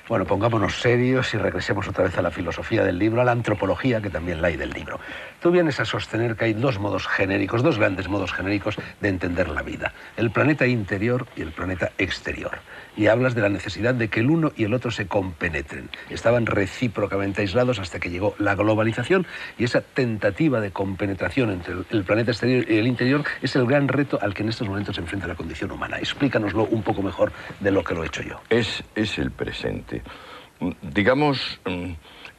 Bueno, pongámonos serios y regresemos otra vez a la filosofía del libro, a la antropología, que también la hay del libro. Tú vienes a sostener que hay dos grandes modos genéricos de entender la vida: el planeta interior y el planeta exterior. Y hablas de la necesidad de que el uno y el otro se compenetren. Estaban recíprocamente aislados hasta que llegó la globalización, y esa tentativa de compenetración entre el planeta exterior y el interior es el gran reto al que en estos momentos se enfrenta la condición humana. Explícanoslo un poco mejor de lo que lo he hecho yo. Es el presente. Digamos,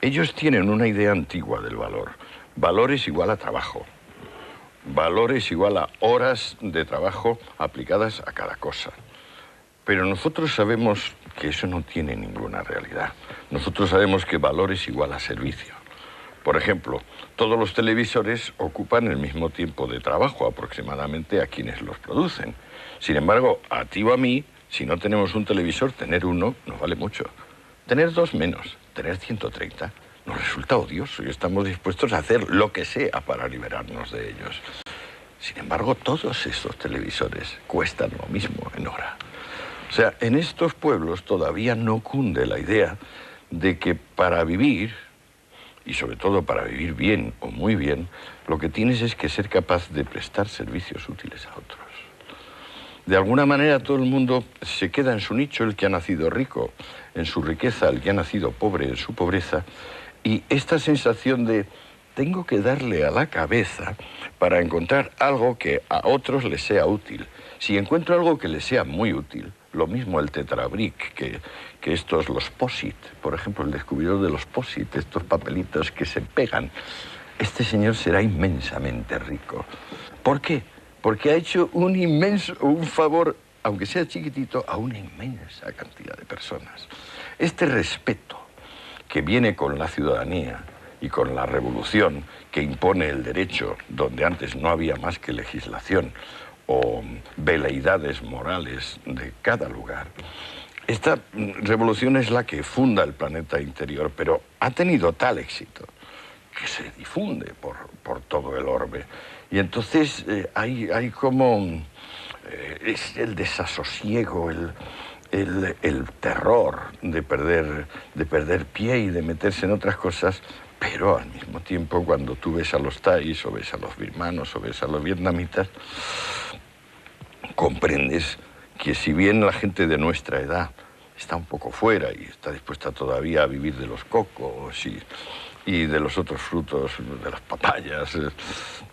ellos tienen una idea antigua del valor. Valor es igual a trabajo. Valor es igual a horas de trabajo aplicadas a cada cosa. Pero nosotros sabemos que eso no tiene ninguna realidad. Nosotros sabemos que valor es igual a servicio. Por ejemplo, todos los televisores ocupan el mismo tiempo de trabajo aproximadamente a quienes los producen. Sin embargo, a ti o a mí, si no tenemos un televisor, tener uno nos vale mucho. Tener dos menos, tener 130, nos resulta odioso y estamos dispuestos a hacer lo que sea para liberarnos de ellos. Sin embargo, todos estos televisores cuestan lo mismo en hora. O sea, en estos pueblos todavía no cunde la idea de que para vivir, y sobre todo para vivir bien o muy bien, lo que tienes es que ser capaz de prestar servicios útiles a otros. De alguna manera todo el mundo se queda en su nicho, el que ha nacido rico en su riqueza, el que ha nacido pobre en su pobreza, y esta sensación de tengo que darle a la cabeza para encontrar algo que a otros les sea útil. Si encuentro algo que les sea muy útil, lo mismo el tetrabric que estos, los POSIT, por ejemplo, el descubridor de los POSIT, estos papelitos que se pegan, este señor será inmensamente rico. ¿Por qué? Porque ha hecho un favor, aunque sea chiquitito, a una inmensa cantidad de personas. Este respeto que viene con la ciudadanía y con la revolución que impone el derecho, donde antes no había más que legislación o veleidades morales de cada lugar. Esta revolución es la que funda el planeta interior, pero ha tenido tal éxito que se difunde por todo el orbe. Y entonces hay como es el desasosiego, el terror de perder pie y de meterse en otras cosas, pero al mismo tiempo cuando tú ves a los thais o ves a los birmanos o ves a los vietnamitas, comprendes que si bien la gente de nuestra edad está un poco fuera y está dispuesta todavía a vivir de los cocos y de los otros frutos, de las papayas,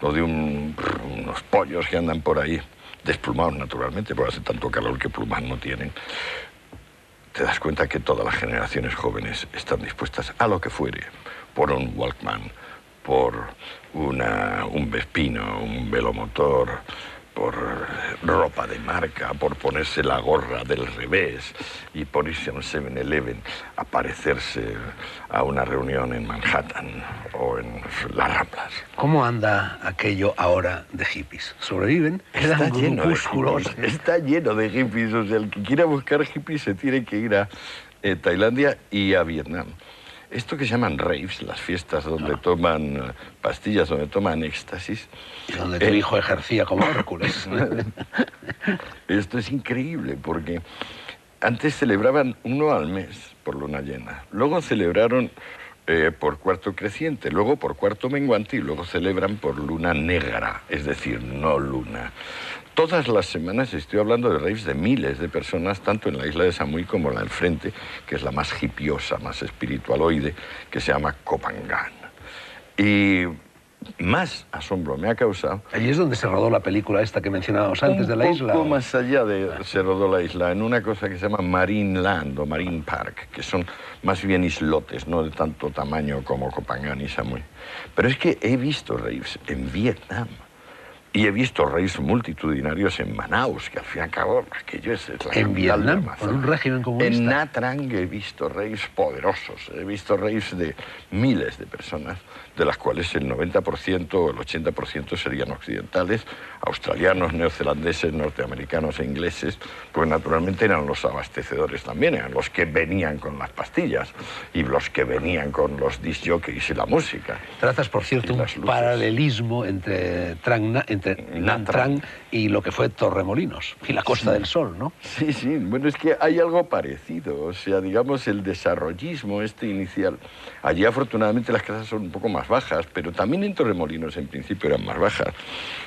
o de unos pollos que andan por ahí, desplumados naturalmente, porque hace tanto calor que plumas no tienen, te das cuenta que todas las generaciones jóvenes están dispuestas a lo que fuere, por un Walkman, por un Vespino, un velomotor, por ropa de marca, por ponerse la gorra del revés y por irse a un 7-Eleven a parecerse a una reunión en Manhattan o en las Ramblas. ¿Cómo anda aquello ahora de hippies? ¿Sobreviven? Está ¿Quedan lleno de grupúsculos? hippies, está lleno de hippies. O sea, el que quiera buscar hippies se tiene que ir a Tailandia y a Vietnam. Esto que se llaman raves, las fiestas donde toman pastillas, donde toman éxtasis. Y donde tu hijo ejercía como Hércules. Esto es increíble porque antes celebraban uno al mes por luna llena. Luego celebraron por cuarto creciente, luego por cuarto menguante y luego celebran por luna negra, es decir, no luna. Todas las semanas estoy hablando de raves de miles de personas, tanto en la isla de Samui como en la del frente, que es la más hipiosa, más espiritualoide, que se llama Koh Phangan. Y más asombro me ha causado... Allí es donde se rodó la película esta que mencionábamos antes de la isla. Un poco más allá se rodó la isla, en una cosa que se llama Marine Land o Marine Park, que son más bien islotes, no de tanto tamaño como Koh Phangan y Samui. Pero es que he visto raves en Vietnam. Y he visto raves multitudinarios en Manaus, que al fin y al cabo aquello es la en Vietnam, con un régimen comunista. En Nha Trang he visto raves poderosos, he visto raves de miles de personas, de las cuales el 90% o el 80% serían occidentales, australianos, neozelandeses, norteamericanos e ingleses, pues naturalmente eran los abastecedores también, eran los que venían con las pastillas y los que venían con los disc jockeys y la música. Trazas, por cierto, un paralelismo entre Nha Trang y lo que fue Torremolinos y la Costa del Sol, ¿no? Sí, sí, bueno, es que hay algo parecido, o sea, digamos, el desarrollismo inicial. Allí afortunadamente las casas son un poco más bajas, pero también en Torremolinos en principio eran más bajas.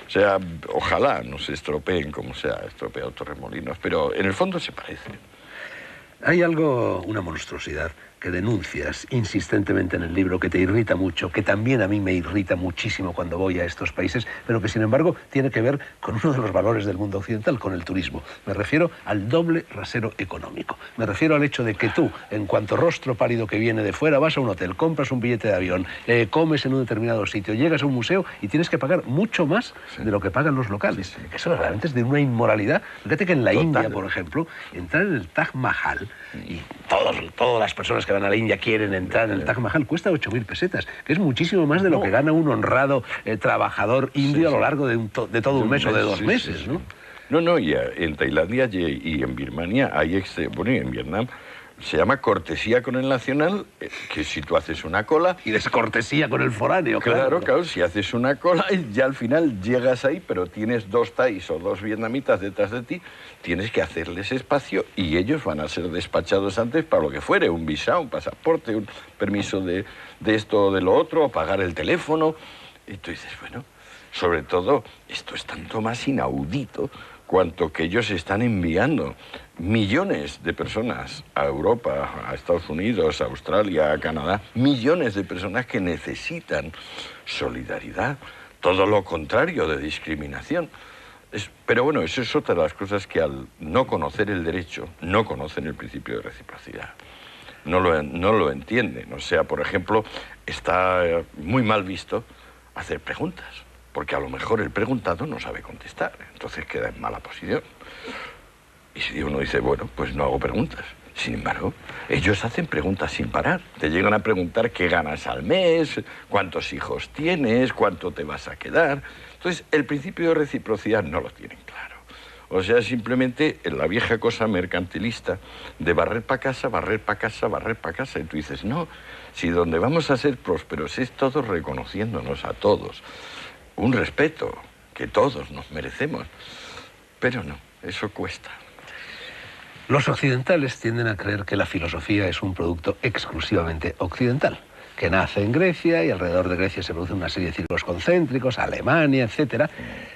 O sea, ojalá no se estropeen como se ha estropeado Torremolinos, pero en el fondo se parecen. Hay algo, una monstruosidad, que denuncias insistentemente en el libro, que te irrita mucho, que también a mí me irrita muchísimo cuando voy a estos países, pero que sin embargo tiene que ver con uno de los valores del mundo occidental, con el turismo. Me refiero al doble rasero económico. Me refiero al hecho de que tú, en cuanto rostro pálido que viene de fuera, vas a un hotel, compras un billete de avión, comes en un determinado sitio, llegas a un museo y tienes que pagar mucho más de lo que pagan los locales. Sí, sí. Eso realmente es de una inmoralidad. Fíjate que en la India, por ejemplo, entrar en el Taj Mahal, y todas las personas que van a la India quieren entrar en el Taj Mahal, cuesta 8.000 pesetas, que es muchísimo más de lo que gana un honrado trabajador indio a lo largo de todo un mes o de 2 meses, ¿no? No, y en Tailandia y en Birmania hay, bueno, y en Vietnam, se llama cortesía con el nacional, que si tú haces una cola... Y descortesía con el foráneo, claro. Claro, si haces una cola y ya al final llegas ahí, pero tienes 2 thais o 2 vietnamitas detrás de ti, tienes que hacerles espacio y ellos van a ser despachados antes para lo que fuere, un visa, un pasaporte, un permiso de esto o de lo otro, pagar el teléfono. Y tú dices, bueno, sobre todo, esto es tanto más inaudito cuanto que ellos están enviando millones de personas a Europa, a Estados Unidos, a Australia, a Canadá, millones de personas que necesitan solidaridad, todo lo contrario de discriminación. Pero bueno, eso es otra de las cosas que al no conocer el derecho, no conocen el principio de reciprocidad. No lo entienden. O sea, por ejemplo, está muy mal visto hacer preguntas, porque a lo mejor el preguntado no sabe contestar, entonces queda en mala posición. Y si uno dice, bueno, pues no hago preguntas. Sin embargo, ellos hacen preguntas sin parar. Te llegan a preguntar qué ganas al mes, cuántos hijos tienes, cuánto te vas a quedar. Entonces, el principio de reciprocidad no lo tienen claro. O sea, simplemente la vieja cosa mercantilista de barrer para casa, barrer para casa, barrer para casa. Y tú dices, no, si donde vamos a ser prósperos es todos reconociéndonos a todos. Un respeto que todos nos merecemos. Pero no, eso cuesta. Los occidentales tienden a creer que la filosofía es un producto exclusivamente occidental, que nace en Grecia y alrededor de Grecia se produce una serie de círculos concéntricos, Alemania, etc.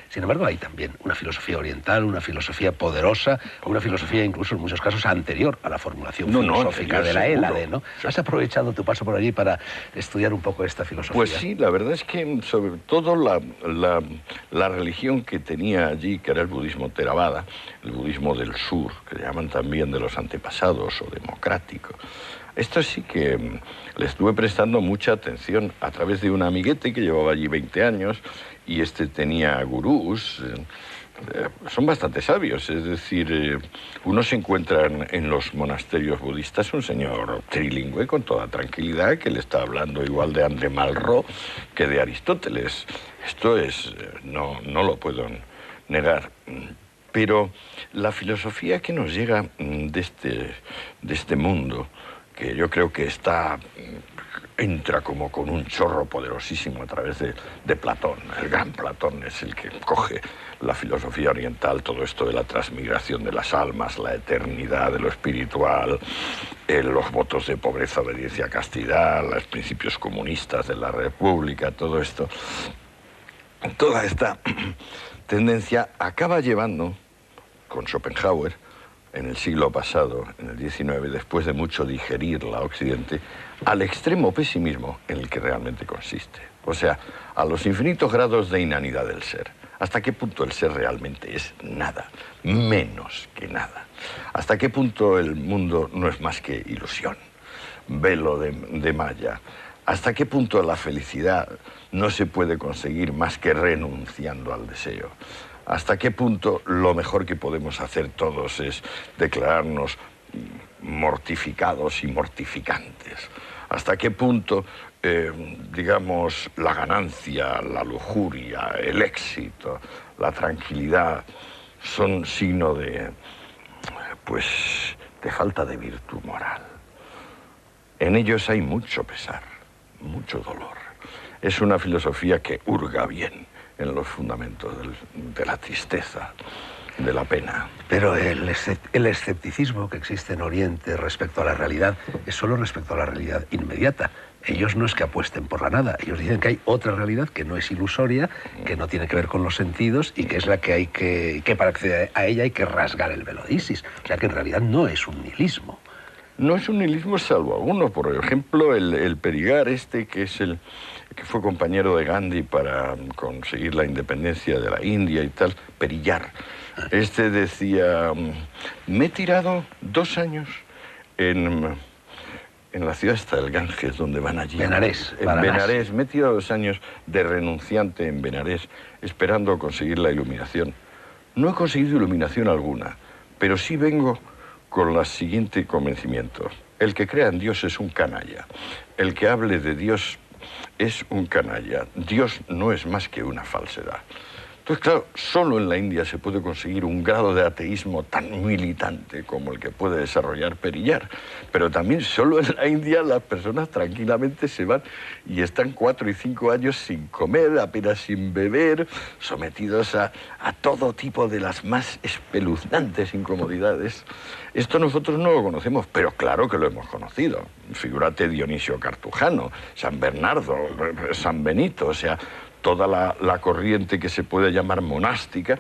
Sin embargo, hay también una filosofía oriental, una filosofía poderosa, una filosofía incluso en muchos casos anterior a la formulación filosófica de la Hélade, ¿no? ¿Has aprovechado tu paso por allí para estudiar un poco esta filosofía? Pues sí, la verdad es que sobre todo la religión que tenía allí, que era el budismo Theravada, el budismo del sur, que le llaman también de los antepasados o democrático, esto sí que le estuve prestando mucha atención a través de un amiguete que llevaba allí 20 años y tenía gurús, son bastante sabios. Es decir, uno se encuentra en los monasterios budistas un señor trilingüe con toda tranquilidad que le está hablando igual de André Malraux que de Aristóteles. Esto es, no lo puedo negar. Pero la filosofía que nos llega de este mundo, que yo creo que entra como con un chorro poderosísimo a través de Platón. El gran Platón es el que coge la filosofía oriental, todo esto de la transmigración de las almas, la eternidad de lo espiritual, los votos de pobreza, obediencia, castidad, los principios comunistas de la República, todo esto. Toda esta tendencia acaba llevando, con Schopenhauer, en el siglo pasado, en el XIX, después de mucho digerirla a Occidente, al extremo pesimismo en el que realmente consiste. O sea, a los infinitos grados de inanidad del ser. ¿Hasta qué punto el ser realmente es nada? Menos que nada. ¿Hasta qué punto el mundo no es más que ilusión? Velo de malla. ¿Hasta qué punto la felicidad no se puede conseguir más que renunciando al deseo? ¿Hasta qué punto lo mejor que podemos hacer todos es declararnos mortificados y mortificantes? ¿Hasta qué punto, digamos, la ganancia, la lujuria, el éxito, la tranquilidad son signo de falta de virtud moral? En ellos hay mucho pesar, mucho dolor. Es una filosofía que hurga bien en los fundamentos de la tristeza, de la pena. Pero el escepticismo que existe en Oriente respecto a la realidad es solo respecto a la realidad inmediata. Ellos no es que apuesten por la nada, ellos dicen que hay otra realidad que no es ilusoria, que no tiene que ver con los sentidos y que es la que hay que para acceder a ella hay que rasgar el velo de Isis. O sea que en realidad no es un nihilismo. No es un nihilismo salvo alguno. Por ejemplo, el Perigar que fue compañero de Gandhi para conseguir la independencia de la India y tal, Periyar. Decía, me he tirado 2 años en la ciudad hasta el Ganges, donde van allí. Benarés. En Benarés. Me he tirado 2 años de renunciante en Benarés, esperando conseguir la iluminación. No he conseguido iluminación alguna, pero sí vengo con el siguiente convencimiento. El que crea en Dios es un canalla. El que hable de Dios es un canalla. Dios no es más que una falsedad. Entonces, claro, solo en la India se puede conseguir un grado de ateísmo tan militante como el que puede desarrollar Periyar. Pero también solo en la India las personas tranquilamente se van y están 4 y 5 años sin comer, apenas sin beber, sometidos a todo tipo de las más espeluznantes incomodidades. Esto nosotros no lo conocemos, pero claro que lo hemos conocido. Figúrate Dionisio Cartujano, San Bernardo, San Benito, o sea, toda la corriente que se puede llamar monástica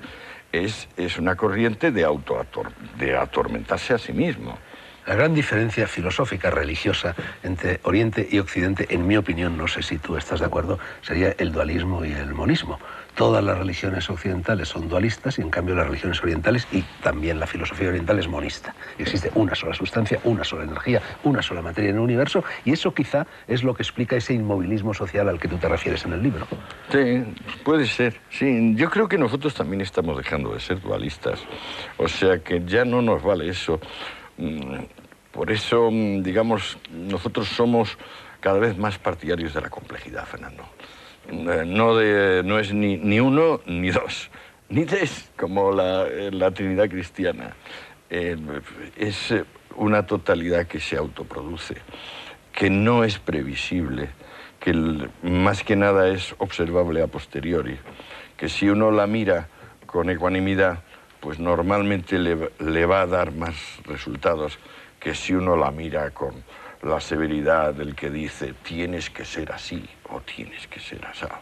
es una corriente de atormentarse a sí mismo. La gran diferencia filosófica, religiosa, entre Oriente y Occidente, en mi opinión, no sé si tú estás de acuerdo, sería el dualismo y el monismo. Todas las religiones occidentales son dualistas y, en cambio, las religiones orientales y también la filosofía oriental es monista. Existe una sola sustancia, una sola energía, una sola materia en el universo, y eso quizá es lo que explica ese inmovilismo social al que tú te refieres en el libro. Sí, puede ser. Sí, yo creo que nosotros también estamos dejando de ser dualistas. O sea que ya no nos vale eso. Por eso, digamos, nosotros somos cada vez más partidarios de la complejidad, Fernando. No es ni 1 ni 2, ni 3, como la Trinidad cristiana. Es una totalidad que se autoproduce, que no es previsible, que más que nada es observable a posteriori, que si uno la mira con ecuanimidad, pues normalmente le va a dar más resultados que si uno la mira con la severidad del que dice tienes que ser así o tienes que ser asado.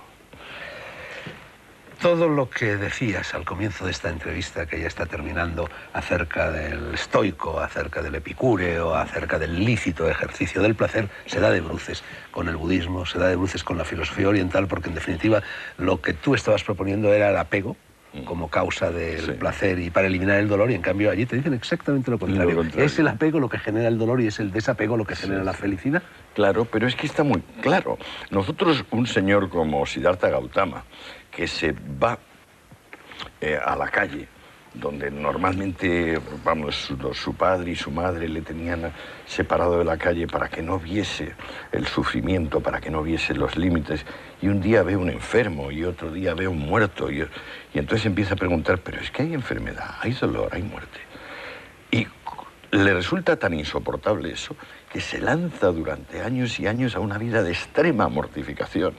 Todo lo que decías al comienzo de esta entrevista, que ya está terminando, acerca del estoico, acerca del epicúreo, acerca del lícito ejercicio del placer, se da de bruces con el budismo, se da de bruces con la filosofía oriental, porque en definitiva lo que tú estabas proponiendo era el apego como causa del placer y para eliminar el dolor, y en cambio allí te dicen exactamente lo contrario. Es el apego lo que genera el dolor y es el desapego lo que genera la felicidad. Claro, pero es que está muy claro. Nosotros, un señor como Siddhartha Gautama, que se va a la calle, donde normalmente, vamos, su padre y su madre le tenían separado de la calle para que no viese el sufrimiento, para que no viese los límites, y un día ve un enfermo y otro día ve un muerto, y entonces empieza a preguntar, pero es que hay enfermedad, hay dolor, hay muerte. Y le resulta tan insoportable eso que se lanza durante años y años a una vida de extrema mortificación.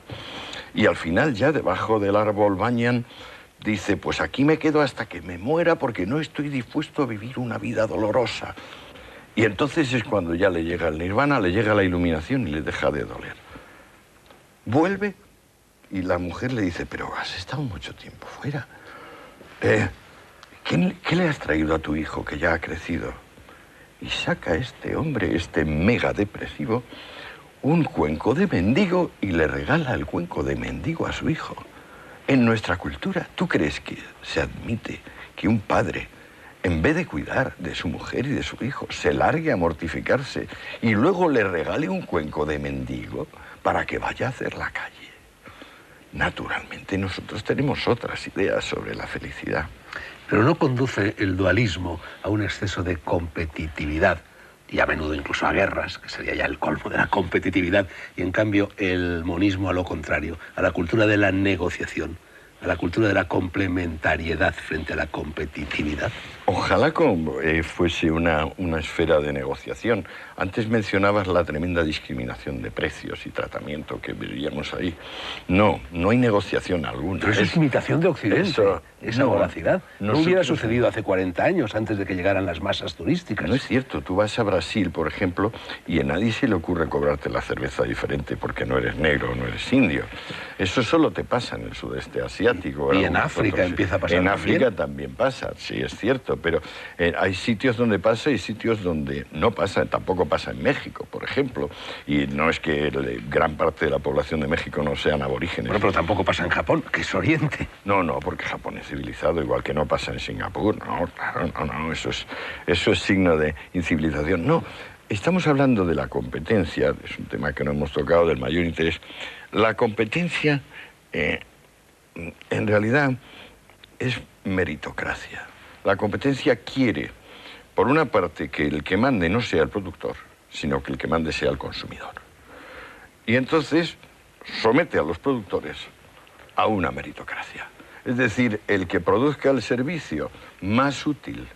Y al final ya debajo del árbol Banyan dice, pues aquí me quedo hasta que me muera porque no estoy dispuesto a vivir una vida dolorosa. Y entonces es cuando ya le llega el nirvana, le llega la iluminación y le deja de doler. Vuelve y la mujer le dice, pero has estado mucho tiempo fuera. ¿Qué le has traído a tu hijo que ya ha crecido? Y saca este hombre, este mega depresivo, un cuenco de mendigo y le regala el cuenco de mendigo a su hijo. En nuestra cultura, ¿tú crees que se admite que un padre, en vez de cuidar de su mujer y de su hijo, se largue a mortificarse y luego le regale un cuenco de mendigo para que vaya a hacer la calle? Naturalmente, nosotros tenemos otras ideas sobre la felicidad. Pero no conduce el dualismo a un exceso de competitividad y a menudo incluso a guerras, que sería ya el colmo de la competitividad, y en cambio el monismo a lo contrario, a la cultura de la negociación, a la cultura de la complementariedad frente a la competitividad. Ojalá fuese una esfera de negociación. Antes mencionabas la tremenda discriminación de precios y tratamiento que veríamos ahí. No hay negociación alguna. Pero eso es imitación de Occidente, esa voracidad. No hubiera sucedido hace 40 años, antes de que llegaran las masas turísticas. No es cierto. Tú vas a Brasil, por ejemplo, y a nadie se le ocurre cobrarte la cerveza diferente porque no eres negro o no eres indio. Eso solo te pasa en el sudeste asiático. Y en África empieza a pasar. En África también pasa, sí, es cierto. Pero hay sitios donde pasa y sitios donde no pasa. Tampoco pasa en México, por ejemplo. Y no es que gran parte de la población de México no sean aborígenes. Bueno, pero tampoco pasa en Japón, que es Oriente. No, porque Japón es civilizado, igual que no pasa en Singapur. No, eso es signo de incivilización. No, estamos hablando de la competencia, es un tema que no hemos tocado, del mayor interés. La competencia, en realidad, es meritocracia. La competencia quiere, por una parte, que el que mande no sea el productor, sino que el que mande sea el consumidor. Y entonces somete a los productores a una meritocracia. Es decir, el que produzca el servicio más útil,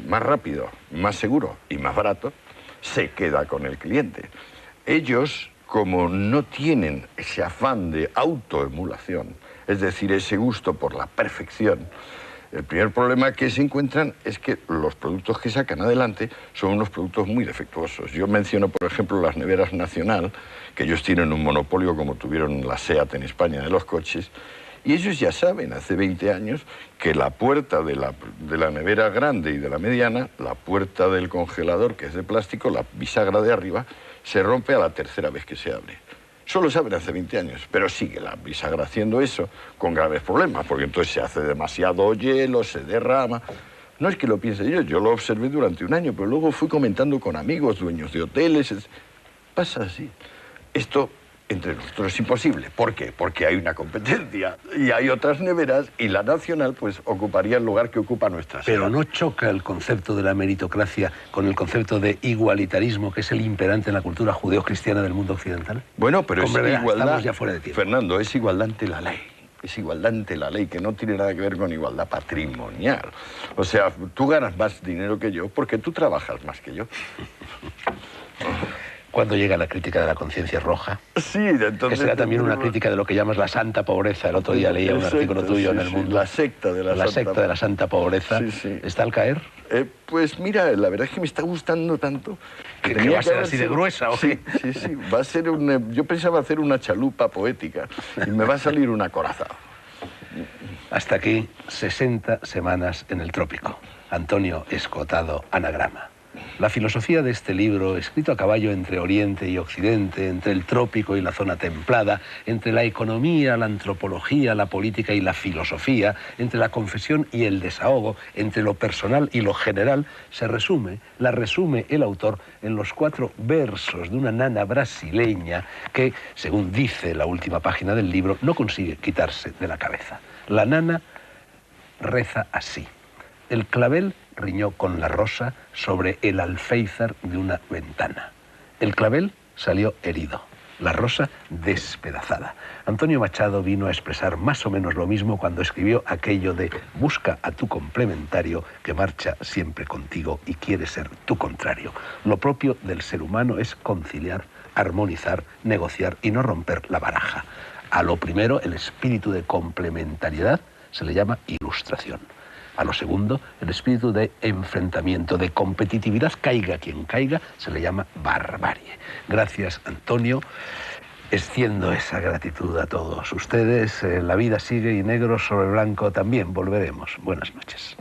más rápido, más seguro y más barato, se queda con el cliente. Ellos, como no tienen ese afán de autoemulación, es decir, ese gusto por la perfección, el primer problema que se encuentran es que los productos que sacan adelante son unos productos muy defectuosos. Yo menciono, por ejemplo, las neveras Nacional, que ellos tienen un monopolio como tuvieron la SEAT en España de los coches, y ellos ya saben, hace 20 años, que la puerta de la nevera grande y de la mediana, la puerta del congelador, que es de plástico, la bisagra de arriba, se rompe a la tercera vez que se abre. Solo saben hace 20 años, pero sigue la bisagra haciendo eso con graves problemas, porque entonces se hace demasiado hielo, se derrama. No es que lo piense yo lo observé durante un año, pero luego fui comentando con amigos, dueños de hoteles. Pasa así. Esto entre nosotros es imposible. ¿Por qué? Porque hay una competencia y hay otras neveras y la Nacional pues ocuparía el lugar que ocupa nuestra SEAT. Pero ¿no choca el concepto de la meritocracia con el concepto de igualitarismo que es el imperante en la cultura judeocristiana del mundo occidental? Bueno, pero es igualdad, estamos ya fuera de tiempo. Fernando, es igualdad ante la ley. Es igualdad ante la ley, que no tiene nada que ver con igualdad patrimonial. O sea, tú ganas más dinero que yo porque tú trabajas más que yo. ¿Cuándo llega la crítica de la conciencia roja? Sí, entonces... Que será también una crítica de lo que llamas la santa pobreza. El otro día leía un artículo tuyo en El Mundo. La secta de la santa pobreza. Sí. ¿Está al caer? Pues mira, la verdad es que me está gustando tanto. ¿Que va a ser así de gruesa? ¿O sí, va a ser yo pensaba hacer una chalupa poética y me va a salir un acorazado. Hasta aquí, 60 semanas en el trópico. Antonio Escotado, Anagrama. La filosofía de este libro, escrito a caballo entre Oriente y Occidente, entre el trópico y la zona templada, entre la economía, la antropología, la política y la filosofía, entre la confesión y el desahogo, entre lo personal y lo general, la resume el autor en los 4 versos de una nana brasileña que, según dice la última página del libro, no consigue quitarse de la cabeza. La nana reza así. El clavel riñó con la rosa sobre el alféizar de una ventana. El clavel salió herido, la rosa despedazada. Antonio Machado vino a expresar más o menos lo mismo cuando escribió aquello de busca a tu complementario que marcha siempre contigo y quiere ser tu contrario. Lo propio del ser humano es conciliar, armonizar, negociar y no romper la baraja. A lo primero, el espíritu de complementariedad se le llama ilustración. A lo segundo, el espíritu de enfrentamiento, de competitividad, caiga quien caiga, se le llama barbarie. Gracias, Antonio. Extiendo esa gratitud a todos ustedes. La vida sigue y negro sobre blanco también. Volveremos. Buenas noches.